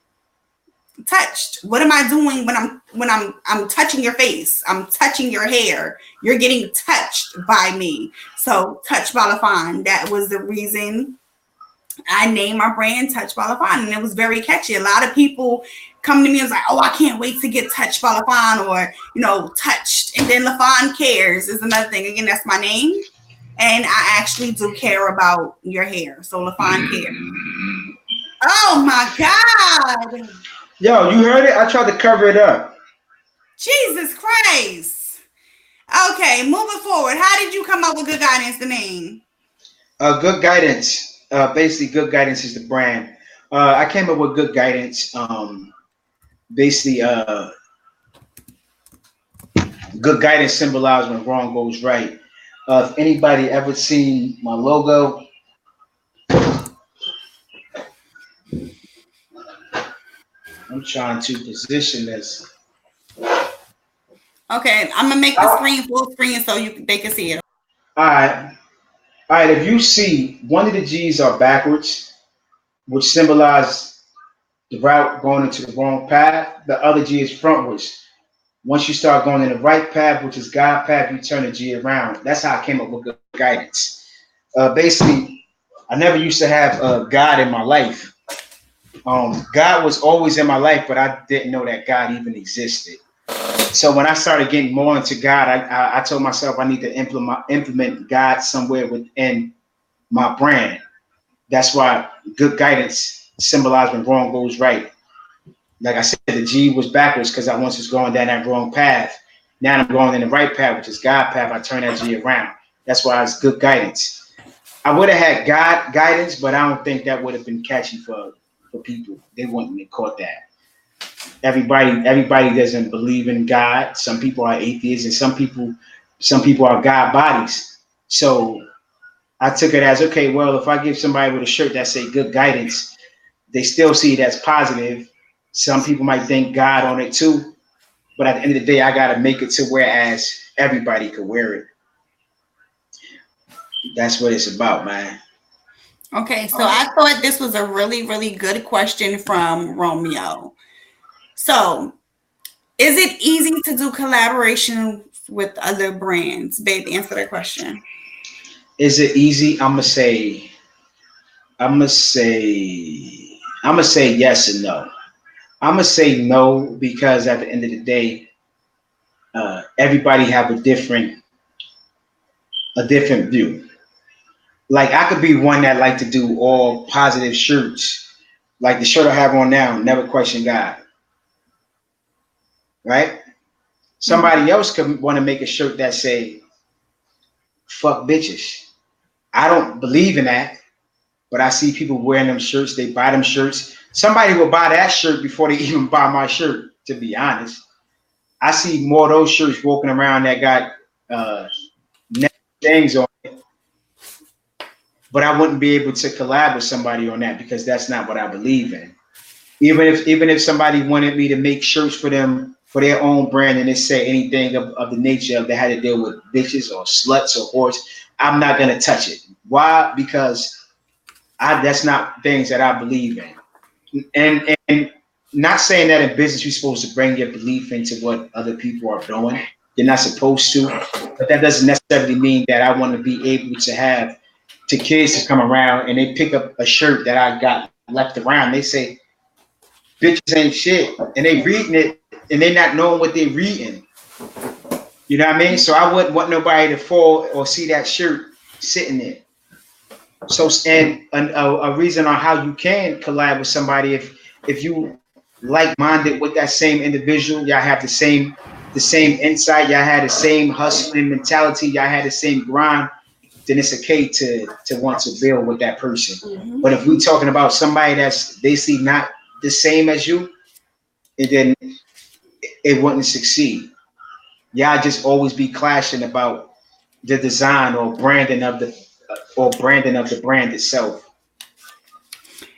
What am I doing when I'm touching your face? I'm touching your hair. You're getting touched by me. So Touched by Lafone. That was the reason I named my brand Touched by Lafone, and it was very catchy. A lot of people come to me and was like, "Oh, I can't wait to get touched by Lafone," or touched. And then Lafone Cares is another thing. Again, that's my name, and I actually do care about your hair. So Lafone Cares. Oh my God. Yo, you heard it? I tried to cover it up. Jesus Christ. Okay, moving forward. How did you come up with Good Guidance, the name? Good Guidance. Basically, Good Guidance is the brand. I came up with Good Guidance. Basically, Good Guidance symbolizes when wrong goes right. If anybody ever seen my logo, I'm trying to position this. Okay, I'm gonna make the screen full screen so they can see it. All right. If you see, one of the G's are backwards, which symbolize the route going into the wrong path. The other G is frontwards. Once you start going in the right path, which is God path, you turn the G around. That's how I came up with Good Guidance. Basically, I never used to have God in my life. God was always in my life, but I didn't know that God even existed. So when I started getting more into God, I told myself I need to implement God somewhere within my brand. That's why Good Guidance symbolized when wrong goes right. Like I said, the G was backwards because I once was going down that wrong path. Now I'm going in the right path, which is God path. I turn that G around. That's why it's Good Guidance. I would have had God guidance, but I don't think that would have been catchy for people. They wouldn't have caught that. Everybody doesn't believe in God. Some people are atheists, and some people are God bodies. So I took it as, okay, well, if I give somebody with a shirt that say Good Guidance, they still see it as positive. Some people might think God on it too, but at the end of the day, I got to make it to whereas everybody could wear it. That's what it's about, man. Okay, so I thought this was a really, really good question from Romeo. So, is it easy to do collaboration with other brands? Babe, answer that question. Is it easy? I'm gonna say yes and no. I'm gonna say no because at the end of the day, everybody have a different view. Like I could be one that like to do all positive shirts, like the shirt I have on now, never question God, right? Somebody else could want to make a shirt that say fuck bitches. I don't believe in that, but I see people wearing them shirts. They buy them shirts. Somebody will buy that shirt before they even buy my shirt, to be honest. I see more of those shirts walking around that got things on it, but I wouldn't be able to collab with somebody on that because that's not what I believe in. Even if somebody wanted me to make shirts for them for their own brand and they say anything of the nature of they had to deal with bitches or sluts or whores, I'm not gonna touch it. Why? Because that's not things that I believe in. And not saying that in business you're supposed to bring your belief into what other people are doing. You're not supposed to, but that doesn't necessarily mean that I want to be able to have to kids to come around and they pick up a shirt that I got left around. They say, bitches ain't shit. And they reading it and they not knowing what they're reading. You know what I mean? So I wouldn't want nobody to fall or see that shirt sitting there. So, and a reason on how you can collab with somebody if you like-minded with that same individual. Y'all have the same insight. Y'all had the same hustling mentality. Y'all had the same grind. Then it's okay to want to build with that person. Mm-hmm. But if we talking about somebody that's basically not the same as you, and then it wouldn't succeed. Y'all just always be clashing about the design or branding of the brand itself.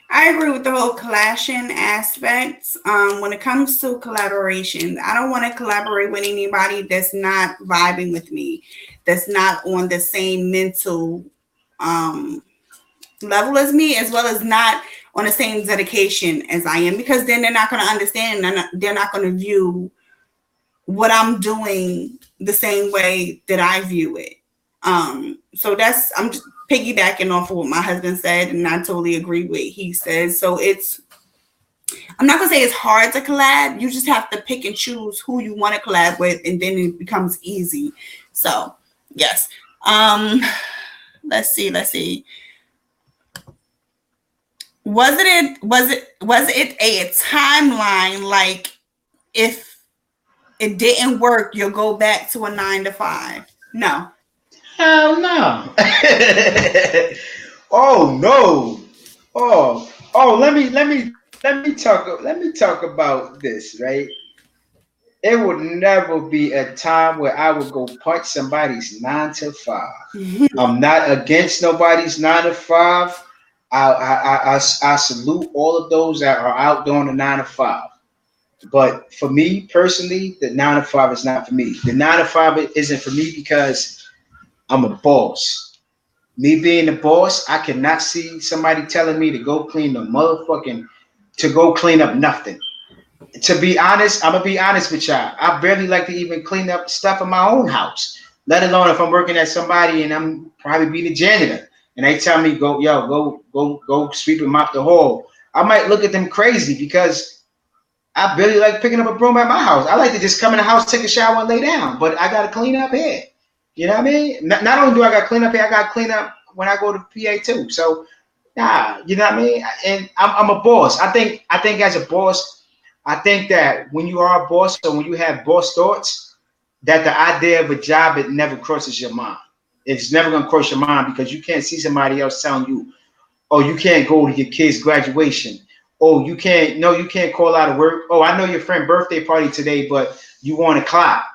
I agree with the whole clashing aspect. When it comes to collaboration, I don't want to collaborate with anybody that's not vibing with me, that's not on the same mental um, level as me, as well as not on the same dedication as I am, because then they're not going to understand and they're not going to view what I'm doing the same way that I view it. So I'm just piggybacking off of what my husband said, and I totally agree with what he says. So I'm not gonna say it's hard to collab. You just have to pick and choose who you want to collab with, and then it becomes easy. So yes. Let's see. Was it a timeline, like if it didn't work, you'll go back to a 9 to 5? No. Hell no. Oh no. Let me talk about this, right? It would never be a time where I would go punch somebody's 9 to 5. I'm not against nobody's 9 to 5. I salute all of those that are out doing the 9 to 5. But for me personally, the 9 to 5 is not for me. The 9 to 5 isn't for me because I'm a boss. Me being the boss, I cannot see somebody telling me to go clean the motherfucking to go clean up nothing. To be honest, I'm gonna be honest with y'all. I barely like to even clean up stuff in my own house, let alone if I'm working at somebody and I'm probably being a janitor and they tell me go sweep and mop the hall. I might look at them crazy because I barely like picking up a broom at my house. I like to just come in the house, take a shower, and lay down. But I gotta clean up here. You know what I mean? Not only do I gotta clean up here, I gotta clean up when I go to PA too. So nah, you know what I mean? And I'm a boss. I think as a boss, I think that when you are a boss or when you have boss thoughts, that the idea of a job, it never crosses your mind. It's never gonna cross your mind because you can't see somebody else telling you, oh, you can't go to your kid's graduation. Oh, you can't call out of work. Oh, I know your friend's birthday party today, but you want to clap.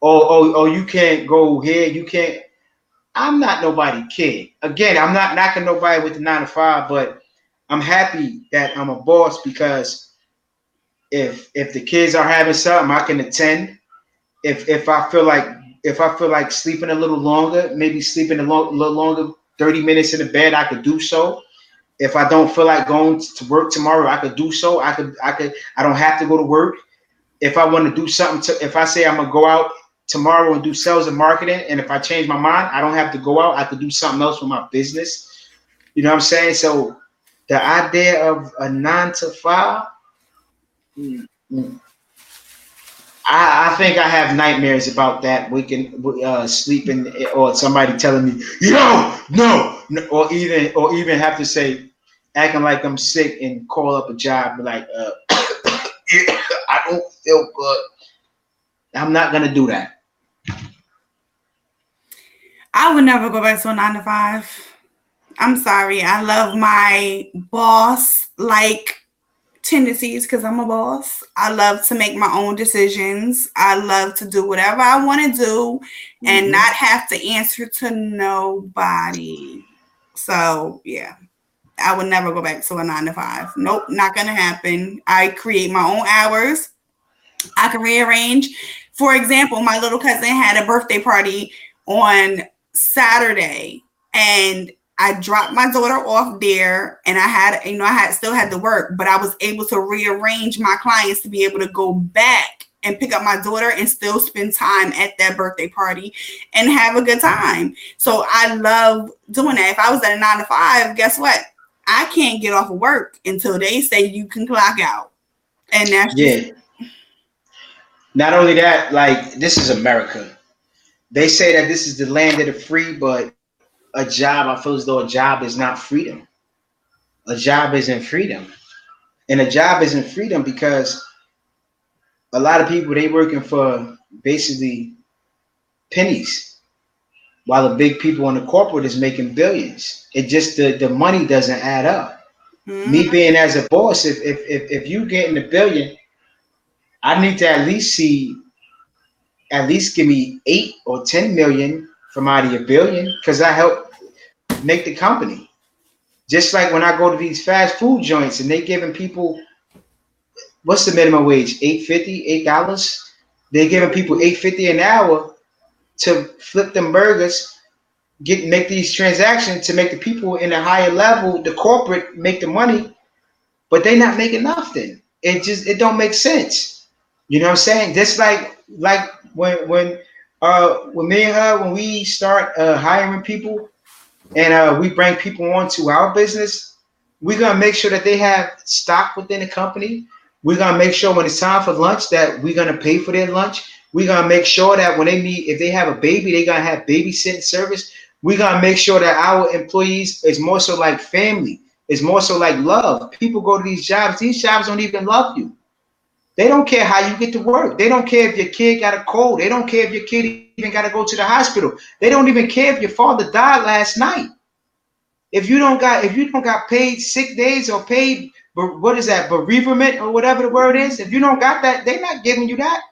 Oh, you can't go here. You can't. I'm not nobody kid. Again, I'm not knocking nobody with the 9 to 5, but I'm happy that I'm a boss because if the kids are having something, I can attend. If I feel like sleeping a little longer, maybe sleeping little longer, 30 minutes in the bed, I could do so. If I don't feel like going to work tomorrow, I could do so. I don't have to go to work. If I want to do something if I say I'm gonna go out tomorrow and do sales and marketing, and if I change my mind, I don't have to go out. I could do something else with my business. You know what I'm saying? So the idea of a 9 to 5, mm, mm, I think I have nightmares about that. We can sleeping or somebody telling me, no, or even have to say, acting like I'm sick and call up a job, be like, yeah, I don't feel good. I'm not gonna do that. I would never go back to a 9 to 5. I'm sorry. I love my boss like tendencies because I'm a boss. I love to make my own decisions. I love to do whatever I want to do and Mm-hmm. not have to answer to nobody. So, yeah, I would never go back to a 9 to 5. Nope, not going to happen. I create my own hours. I can rearrange. For example, my little cousin had a birthday party on Saturday, and I dropped my daughter off there, and I still had to work, but I was able to rearrange my clients to be able to go back and pick up my daughter and still spend time at that birthday party and have a good time. So I love doing that. If I was at a 9 to 5, guess what? I can't get off of work until they say you can clock out. And that's just Yeah. Not only that, like this is America. They say that this is the land of the free, but a job, I feel as though a job is not freedom. A job isn't freedom. And a job isn't freedom because a lot of people they working for basically pennies, while the big people in the corporate is making billions. It just the money doesn't add up. Me Mhm. being as a boss, if you getting a billion, I need to at least give me 8 or 10 million from out of your billion because I help make the company. Just like when I go to these fast food joints and they giving people what's the minimum wage? $8.50, $8. They're giving people $8.50 an hour to flip them burgers, make these transactions to make the people in the higher level, the corporate, make the money, but they not making nothing. It don't make sense. You know what I'm saying? Just like when me and her when we start hiring people and we bring people onto our business, we're gonna make sure that they have stock within the company. We're gonna make sure when it's time for lunch that we're gonna pay for their lunch. We're gonna make sure that when they need, if they have a baby, they're gonna have babysitting service. We're gonna make sure that our employees is more so like family, is more so like love. People go to these jobs. These jobs don't even love you. They don't care how you get to work. They don't care if your kid got a cold. They don't care if your kid even got to go to the hospital. They don't even care if your father died last night. If you don't got paid sick days or paid what is that bereavement or whatever the word is, if you don't got that, they're not giving you that.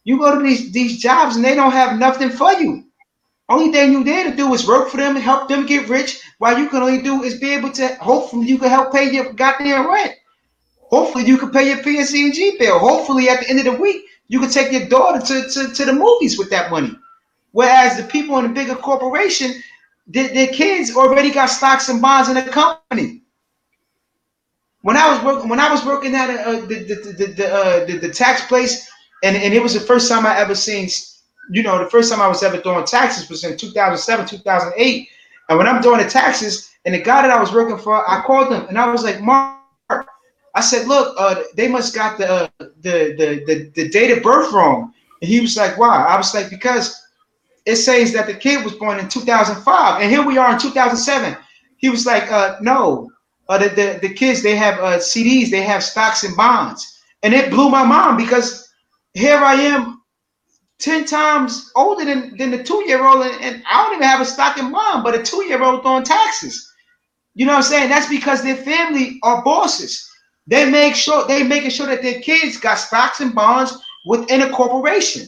You go to these jobs and they don't have nothing for you. Only thing you there to do is work for them and help them get rich. While you can only do is be able to hopefully you can help pay your goddamn rent. Hopefully you can pay your PSE&G bill. Hopefully at the end of the week you can take your daughter to the movies with that money. Whereas the people in the bigger corporation, their kids already got stocks and bonds in the company. When I was working at the tax place, and it was the first time I ever seen, the first time I was ever doing taxes was in 2007, 2008. And when I'm doing the taxes, and the guy that I was working for, I called him and I was like, Mark, I said, look, they must got the date of birth wrong. And he was like, why? I was like, because it says that the kid was born in 2005, and here we are in 2007. He was like, no, the kids, they have CDs, they have stocks and bonds. And it blew my mind because here I am 10 times older than the 2-year-old, and I don't even have a stock and bond, but a 2-year-old doing taxes. You know what I'm saying? That's because their family are bosses. They making sure that their kids got stocks and bonds within a corporation.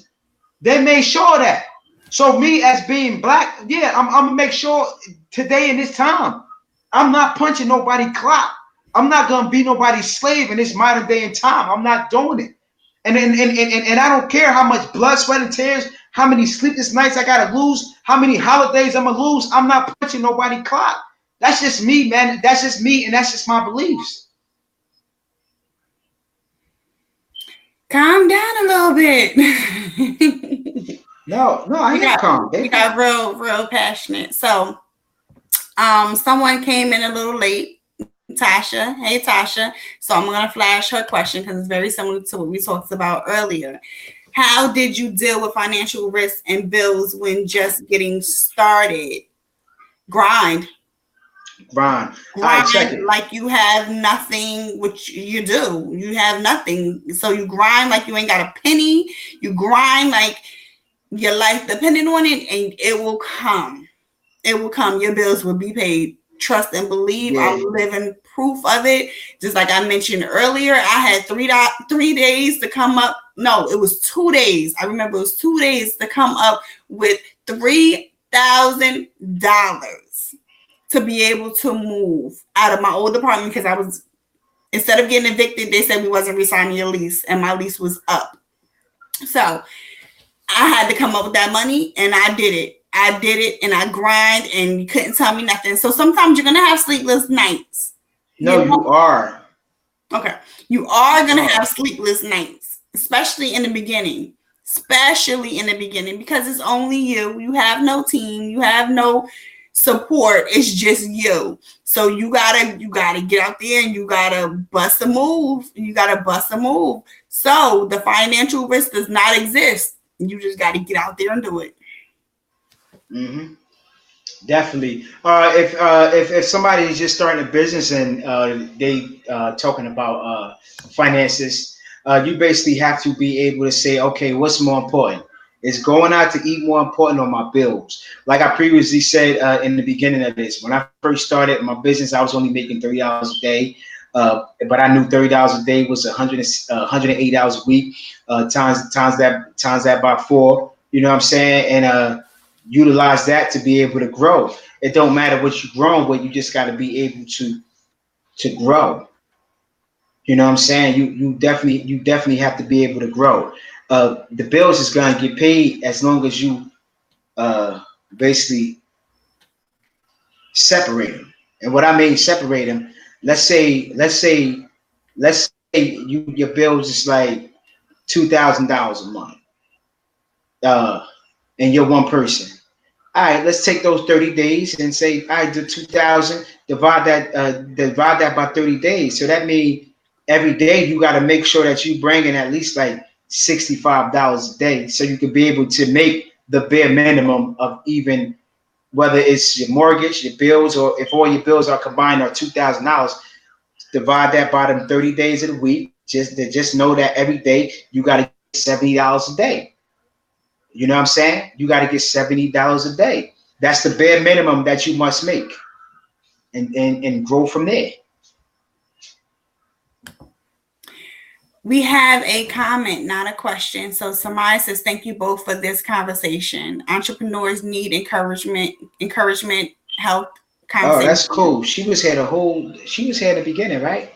They made sure of that. So me as being black, yeah, I'm gonna make sure today in this time, I'm not punching nobody clock. I'm not gonna be nobody's slave in this modern day and time. I'm not doing it. And I don't care how much blood, sweat, and tears, how many sleepless nights I gotta lose, how many holidays I'm gonna lose. I'm not punching nobody clock. That's just me, man. That's just me, and that's just my beliefs. Calm down a little bit. No, I ain't calm. You got real passionate. So, someone came in a little late. Tasha, hey Tasha. So I'm gonna flash her question because it's very similar to what we talked about earlier. How did you deal with financial risk and bills when just getting started? Grind. Ron, all right, check Grind it. like you have nothing, which you do. You have nothing. So you grind like you ain't got a penny. You grind like your life depending on it, and it will come. It will come. Your bills will be paid. Trust and believe. Yeah. I'm living proof of it. Just like I mentioned earlier, I had 3 days to come up. No, it was 2 days. I remember it was 2 days to come up with $3,000 to be able to move out of my old apartment because I was, instead of getting evicted, they said we wasn't resigning your lease and my lease was up. So I had to come up with that money and I did it. I did it and I grind and you couldn't tell me nothing. So sometimes you're going to have sleepless nights. No, you are. Okay. You are going to have sleepless nights, especially in the beginning. Especially in the beginning because it's only you. You have no team. You have no support. It's just you. So you gotta get out there and you gotta bust a move. So the financial risk does not exist. You just gotta get out there and do it. Mm-hmm. Definitely. If somebody is just starting a business and they talking about finances, you basically have to be able to say, okay, what's more important? Is going out to eat more important or my bills? Like I previously said in the beginning of this, when I first started my business, I was only making $30 a day. But I knew $30 a day was 108 hours a week. Times that by four. You know what I'm saying? And utilize that to be able to grow. It don't matter what you're growing with, you just got to be able to grow. You know what I'm saying? You definitely have to be able to grow. The bills is gonna get paid as long as you basically separate them. And what I mean separate them, let's say your bills is like $2,000 a month, uh, and you're one person. All right, let's take those 30 days and say, all right, the 2,000, divide that by 30 days. So that means every day you got to make sure that you bring in at least like $65 a day, so you can be able to make the bare minimum of even whether it's your mortgage, your bills, or if all your bills are combined are $2,000. Divide that by them 30 days of the week. Just know that every day you got to get $70 a day. You know what I'm saying? You got to get $70 a day. That's the bare minimum that you must make, and grow from there. We have a comment, not a question. So Samaya says, "Thank you both for this conversation. Entrepreneurs need encouragement, help, Oh, conversation." that's cool. She was here at the beginning, right?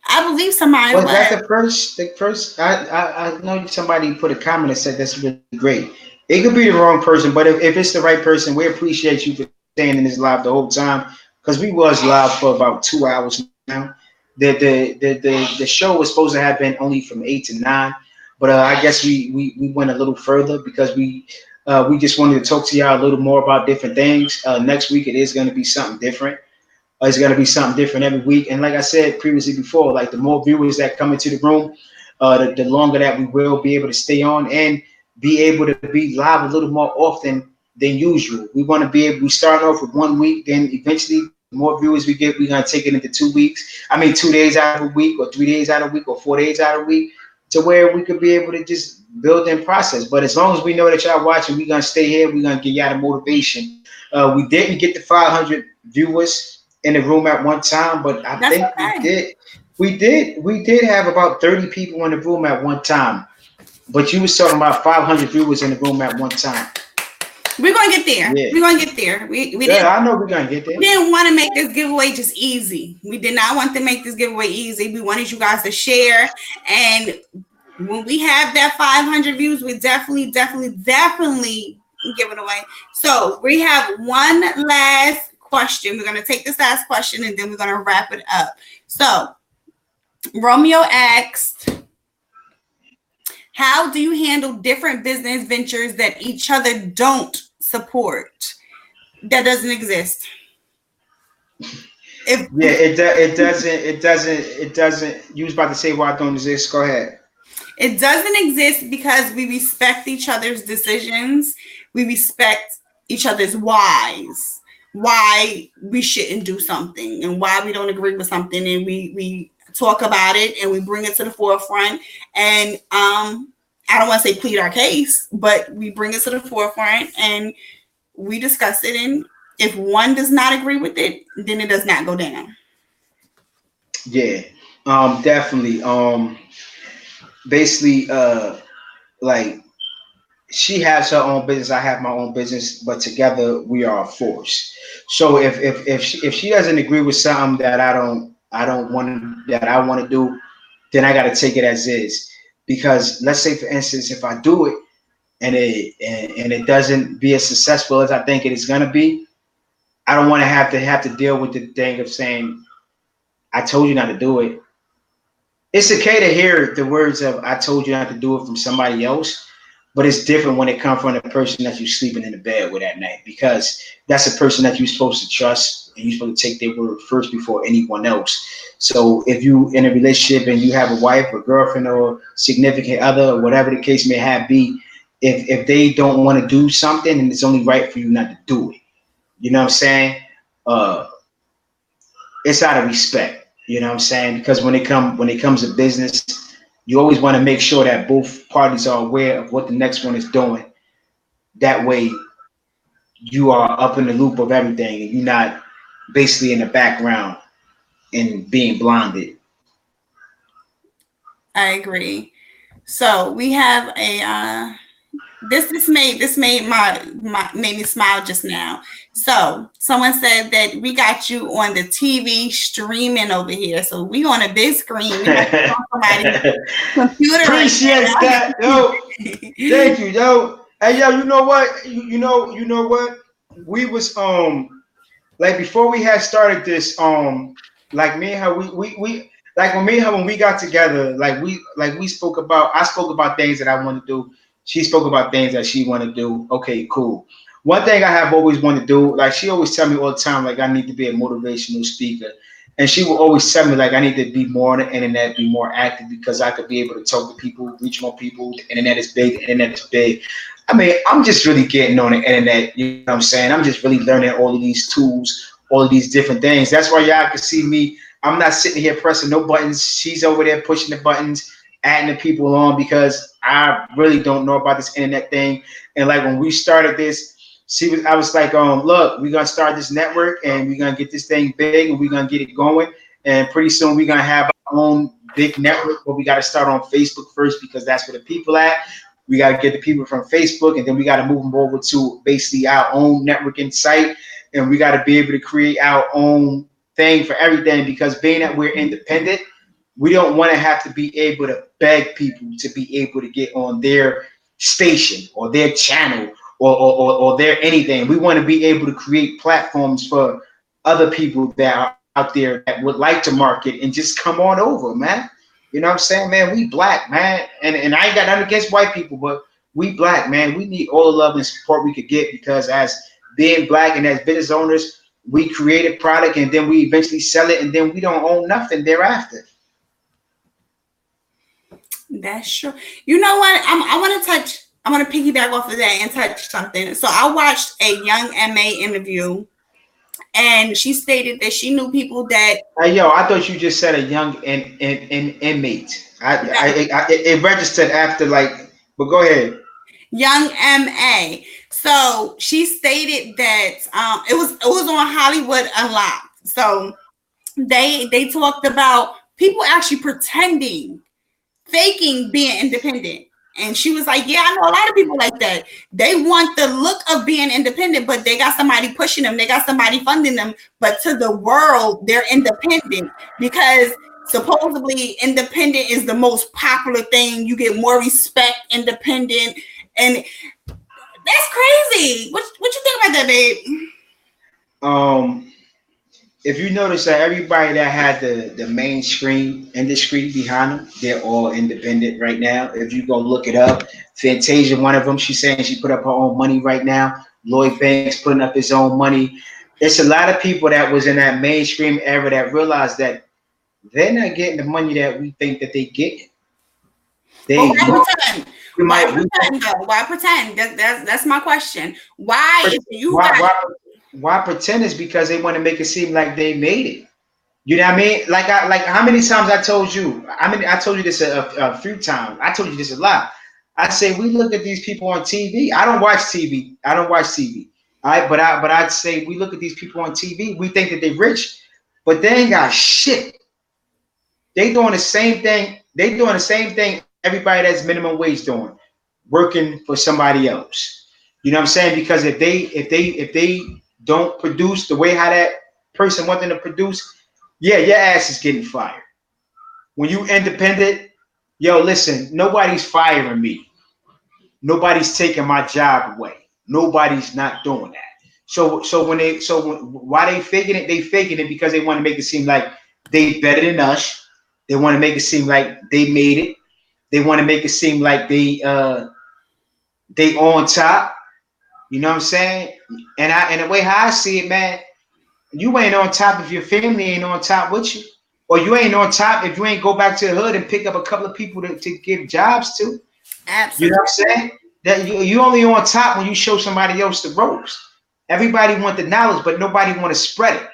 I believe Samaya Was that was. the first? I know somebody put a comment and said that's really great. It could be the wrong person, but if it's the right person, we appreciate you for staying in this live the whole time, because we was live for about 2 hours now. The show was supposed to have been only from 8 to 9, but I guess we went a little further because we just wanted to talk to y'all a little more about different things. Next week it is going to be something different. It's going to be something different every week. And like I said previously before, like the more viewers that come into the room, the longer that we will be able to stay on and be able to be live a little more often than usual. We want to be able, we start off with 1 week, then eventually the more viewers we get, we're going to take it into 2 weeks. I mean, 2 days out of a week or 3 days out of a week or 4 days out of a week, to where we could be able to just build in process. But as long as we know that y'all watching, we're going to stay here. We're going to give y'all the motivation. We didn't get the 500 viewers in the room at one time, but I That's think okay. we did have about 30 people in the room at one time. But you was talking about 500 viewers in the room at one time. We're gonna get there. Yeah, We're gonna get there. We yeah, didn't I know we're gonna get we there. didn't want to make this giveaway just easy. We did not want to make this giveaway easy. We wanted you guys to share, and when we have that 500 views, we definitely give it away. So we have one last question. We're gonna take this last question and then we're gonna wrap it up. So Romeo asked, how do you handle different business ventures that each other don't support? That doesn't exist. If Yeah, it doesn't. You was about to say why it don't exist. Go ahead. It doesn't exist because we respect each other's decisions. We respect each other's why we shouldn't do something and why we don't agree with something. And we talk about it and we bring it to the forefront. And I don't want to say plead our case, but we bring it to the forefront and we discuss it. And if one does not agree with it, then it does not go down. Yeah, definitely. Basically, like she has her own business, I have my own business, but together we are a force. So if she doesn't agree with something that I want to do, then I got to take it as is. Because let's say for instance, if I do it and it doesn't be as successful as I think it is gonna be, I don't want to have to deal with the thing of saying I told you not to do it. It's okay to hear the words of "I told you not to do it" from somebody else, but it's different when it comes from the person that you're sleeping in the bed with at night, because that's a person that you're supposed to trust and you're supposed to take their word first before anyone else. So if you in a relationship and you have a wife or girlfriend or significant other or whatever the case may have be, if they don't want to do something and it's only right for you not to do it, You know what I'm saying? Uh, it's out of respect. You know what I'm saying? Because when it comes to business, you always want to make sure that both parties are aware of what the next one is doing. That way, you are up in the loop of everything, and you're not basically in the background and being blinded. I agree. So we have a this made my made me smile just now. So someone said that we got you on the TV streaming over here. So we on a big screen. We have to on somebody's computer right Appreciate now. that, yo. Thank you, yo. Hey, yo, you know what? You know what? We was like before we had started this like me and her we like when me and her when we got together we spoke about I spoke about things that I want to do, she spoke about things that she want to do. Okay, cool. One thing I have always wanted to do, like she always tell me all the time, like I need to be a motivational speaker, and she will always tell me like I need to be more on the internet, be more active, because I could be able to talk to people, reach more people. The internet is big, the internet is big. I mean, I'm just really getting on the internet, you know what I'm saying? I'm just really learning all of these tools, all of these different things. That's why y'all can see me. I'm not sitting here pressing no buttons. She's over there pushing the buttons, adding the people on, because I really don't know about this internet thing. And like when we started this, I was like, look, we're gonna start this network and we're gonna get this thing big and we're gonna get it going. And pretty soon we're gonna have our own big network, but we gotta start on Facebook first because that's where the people at. We got to get the people from Facebook, and then we got to move them over to basically our own networking site, and we got to be able to create our own thing for everything, because being that we're independent, we don't want to have to be able to beg people to be able to get on their station or their channel or their anything. We want to be able to create platforms for other people that are out there that would like to market and just come on over, man. You know what I'm saying, man? We black, man. And I ain't got nothing against white people, but we black, man. We need all the love and support we could get, because as being black and as business owners, we create a product and then we eventually sell it, and then we don't own nothing thereafter. That's true. You know what? I want to piggyback off of that and touch something. So I watched a young MA interview, and she stated that she knew people that. Hey, yo, I thought you just said a young inmate. It registered after like, but go ahead. Young MA. So she stated that it was on Hollywood Unlocked. So they talked about people actually pretending, faking being independent. And she was like, yeah, I know a lot of people like that. They want the look of being independent, but they got somebody pushing them. They got somebody funding them. But to the world, they're independent because supposedly independent is the most popular thing. You get more respect, independent. And that's crazy. What you think about that, babe? If you notice that everybody that had the mainstream industry behind them, they're all independent right now. If you go look it up, Fantasia, one of them, she's saying she put up her own money right now. Lloyd Banks putting up his own money. It's a lot of people that was in that mainstream era that realized that they're not getting the money that we think that they get. Why pretend? Why pretend? That's my question. Why pretend is because they want to make it seem like they made it. You know what I mean? Like how many times I told you? I told you this a few times. I told you this a lot. I say we look at these people on TV. I don't watch TV. All right, but I'd say we look at these people on TV. We think that they're rich, but they ain't got shit. They doing the same thing. They doing the same thing everybody that's minimum wage doing, working for somebody else. You know what I'm saying? Because if they don't produce the way how that person wants them to produce, yeah, your ass is getting fired. When you independent, yo, listen, nobody's firing me. Nobody's taking my job away. Nobody's not doing that. So why they faking it? They faking it because they want to make it seem like they better than us. They want to make it seem like they made it. They want to make it seem like they on top. You know what I'm saying? And the way how I see it, man, you ain't on top if your family ain't on top with you. Or you ain't on top if you ain't go back to the hood and pick up a couple of people to give jobs to. Absolutely. You know what I'm saying? That you only on top when you show somebody else the ropes. Everybody want the knowledge, but nobody want to spread it.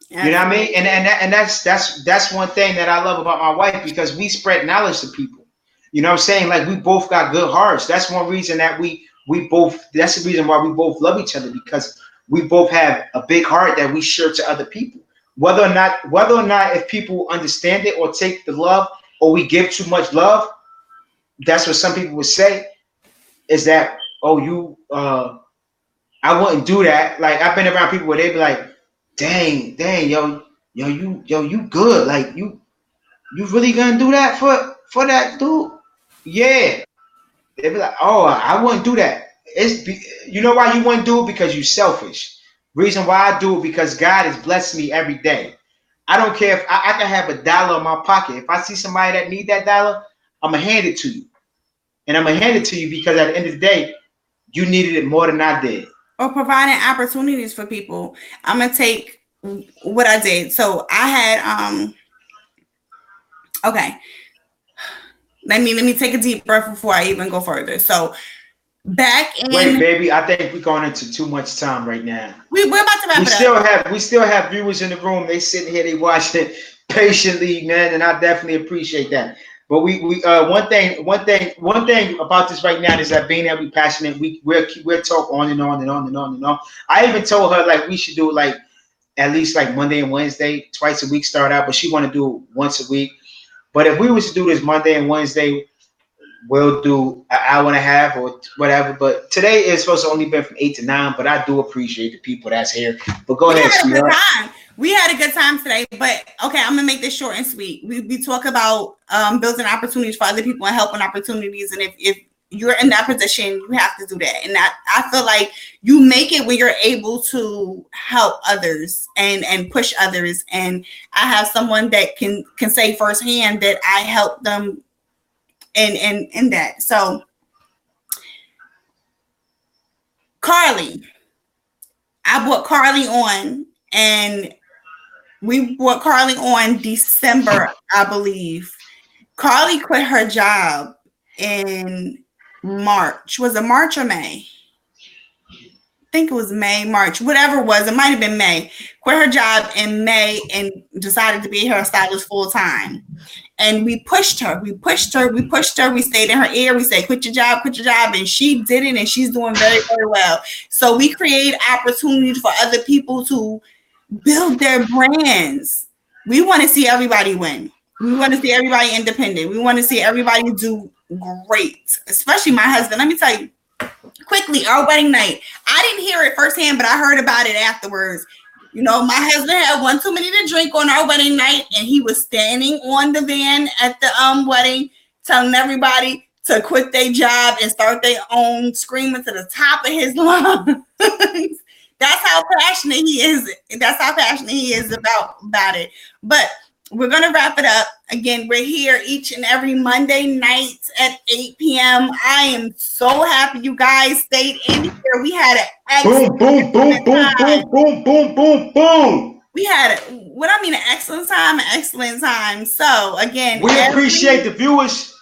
You know what I mean? And that's one thing that I love about my wife, because we spread knowledge to people. You know what I'm saying? Like, we both got good hearts. That's one reason that we both. That's the reason why we both love each other, because we both have a big heart that we share to other people. Whether or not if people understand it or take the love, or we give too much love, that's what some people would say, is that, oh, you I wouldn't do that. Like, I've been around people where they be like, dang, you good. Like, you really gonna do that for that dude? Yeah. They be like, oh, I wouldn't do that. You know why you wouldn't do it? Because you selfish. Reason why I do it, because God has blessed me every day. I don't care if I can have $1 in my pocket. If I see somebody that need that dollar, I'm gonna hand it to you. And I'm gonna hand it to you because at the end of the day, you needed it more than I did. Or providing opportunities for people. I'm gonna take what I did. So I had okay. Let me take a deep breath before I even go further. So back in Wait, baby, I think we're going into too much time right now. we're about to wrap it up. We still have viewers in the room. They sitting here, they watching it patiently, man, and I definitely appreciate that. But we one thing about this right now is that being that we passionate, we'll talk on and on and on and on and on. I even told her, like, we should do it like at least like Monday and Wednesday, twice a week start out, but she want to do it once a week. But if we was to do this Monday and Wednesday, we'll do an hour and a half or whatever. But today is supposed to only be from 8 to 9. But I do appreciate the people that's here. But go ahead, sweetheart. We had a good time today. But okay, I'm gonna make this short and sweet. We talk about building opportunities for other people and helping opportunities. And if you're in that position, you have to do that. And I feel like you make it when you're able to help others and push others. And I have someone that can say firsthand that I helped them in that. So Carly, I brought Carly on, and we brought Carly on December, I believe. Carly quit her job in March. Was it March or May? I think it was May, March, whatever it was. It might have been May. Quit her job in May and decided to be a hairstylist full time. And we pushed her. We stayed in her ear. We said, quit your job. And she did it, and she's doing very, very well. So we create opportunities for other people to build their brands. We want to see everybody win. We want to see everybody independent. We want to see everybody do great, especially my husband. Let me tell you quickly, our wedding night. I didn't hear it firsthand, but I heard about it afterwards. You know, my husband had one too many to drink on our wedding night, and he was standing on the van at the wedding, telling everybody to quit their job and start their own, screaming to the top of his lungs. That's how passionate he is. That's how passionate he is about it. But we're going to wrap it up. Again, we're here each and every Monday night at 8 p.m. I am so happy you guys stayed in here. We had an excellent boom. We had an excellent time. So again, we appreciate the viewers.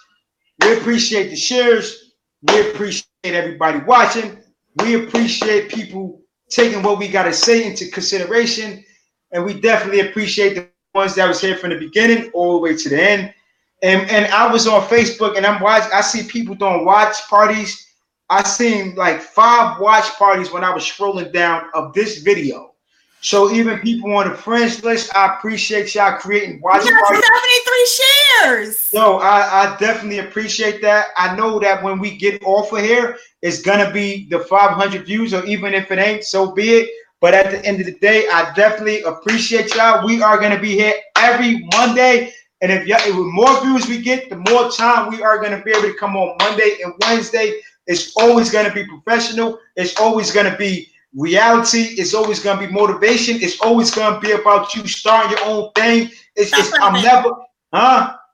We appreciate the shares. We appreciate everybody watching. We appreciate people taking what we got to say into consideration. And we definitely appreciate the ones that was here from the beginning all the way to the end. And I was on Facebook, and I see people doing watch parties. I seen like 5 watch parties when I was scrolling down of this video. So even people on the friends list, I appreciate y'all creating watch parties. 73 shares. So I definitely appreciate that. I know that when we get off of here, it's gonna be the 500 views, or even if it ain't, so be it. But at the end of the day, I definitely appreciate y'all. We are gonna be here every Monday. And if the more views we get, the more time we are going to be able to come on Monday and Wednesday. It's always going to be professional. It's always going to be reality. It's always going to be motivation. It's always going to be about you starting your own thing. Stop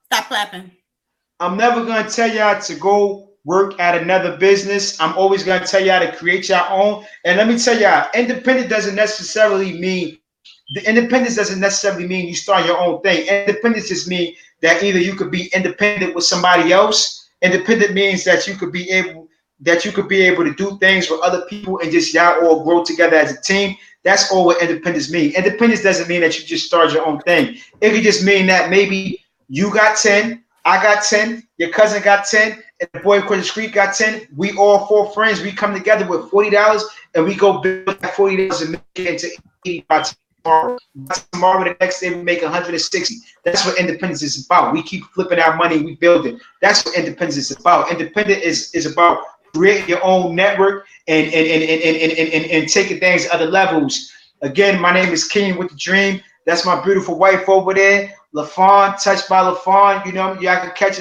clapping. I'm never going to tell y'all to go work at another business. I'm always going to tell y'all to create your own. And let me tell y'all, independence doesn't necessarily mean you start your own thing. Independence just means that either you could be independent with somebody else. Independent means that you could be able that you could be able to do things with other people and just y'all all grow together as a team. That's all what independence means. Independence doesn't mean that you just start your own thing. It could just mean that maybe you got 10, I got 10, your cousin got 10, and the boy across the street got 10. We all 4 friends. We come together with $40 and we go build that $40 and make it into 80 by tomorrow. By tomorrow, the next day, we make 160. That's what independence is about. We keep flipping our money, we build it. That's what independence is about. Independence is about creating your own network and taking things to other levels. Again, my name is King with the Dream. That's my beautiful wife over there, Lafone, touched by Lafone. You know, y'all can catch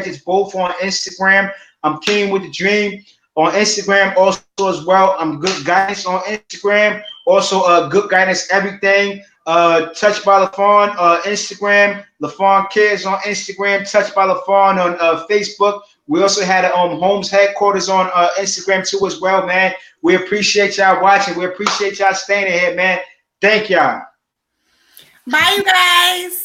us both on Instagram. I'm King with the Dream on Instagram also as well. I'm Good Guidance on Instagram. Also, Good Guidance Everything. Touched by Lafone Instagram. Lafone Kids on Instagram. Touched by Lafone on Facebook. We also had Holmes headquarters on Instagram too as well, man. We appreciate y'all watching. We appreciate y'all staying in here, man. Thank y'all. Bye, you guys.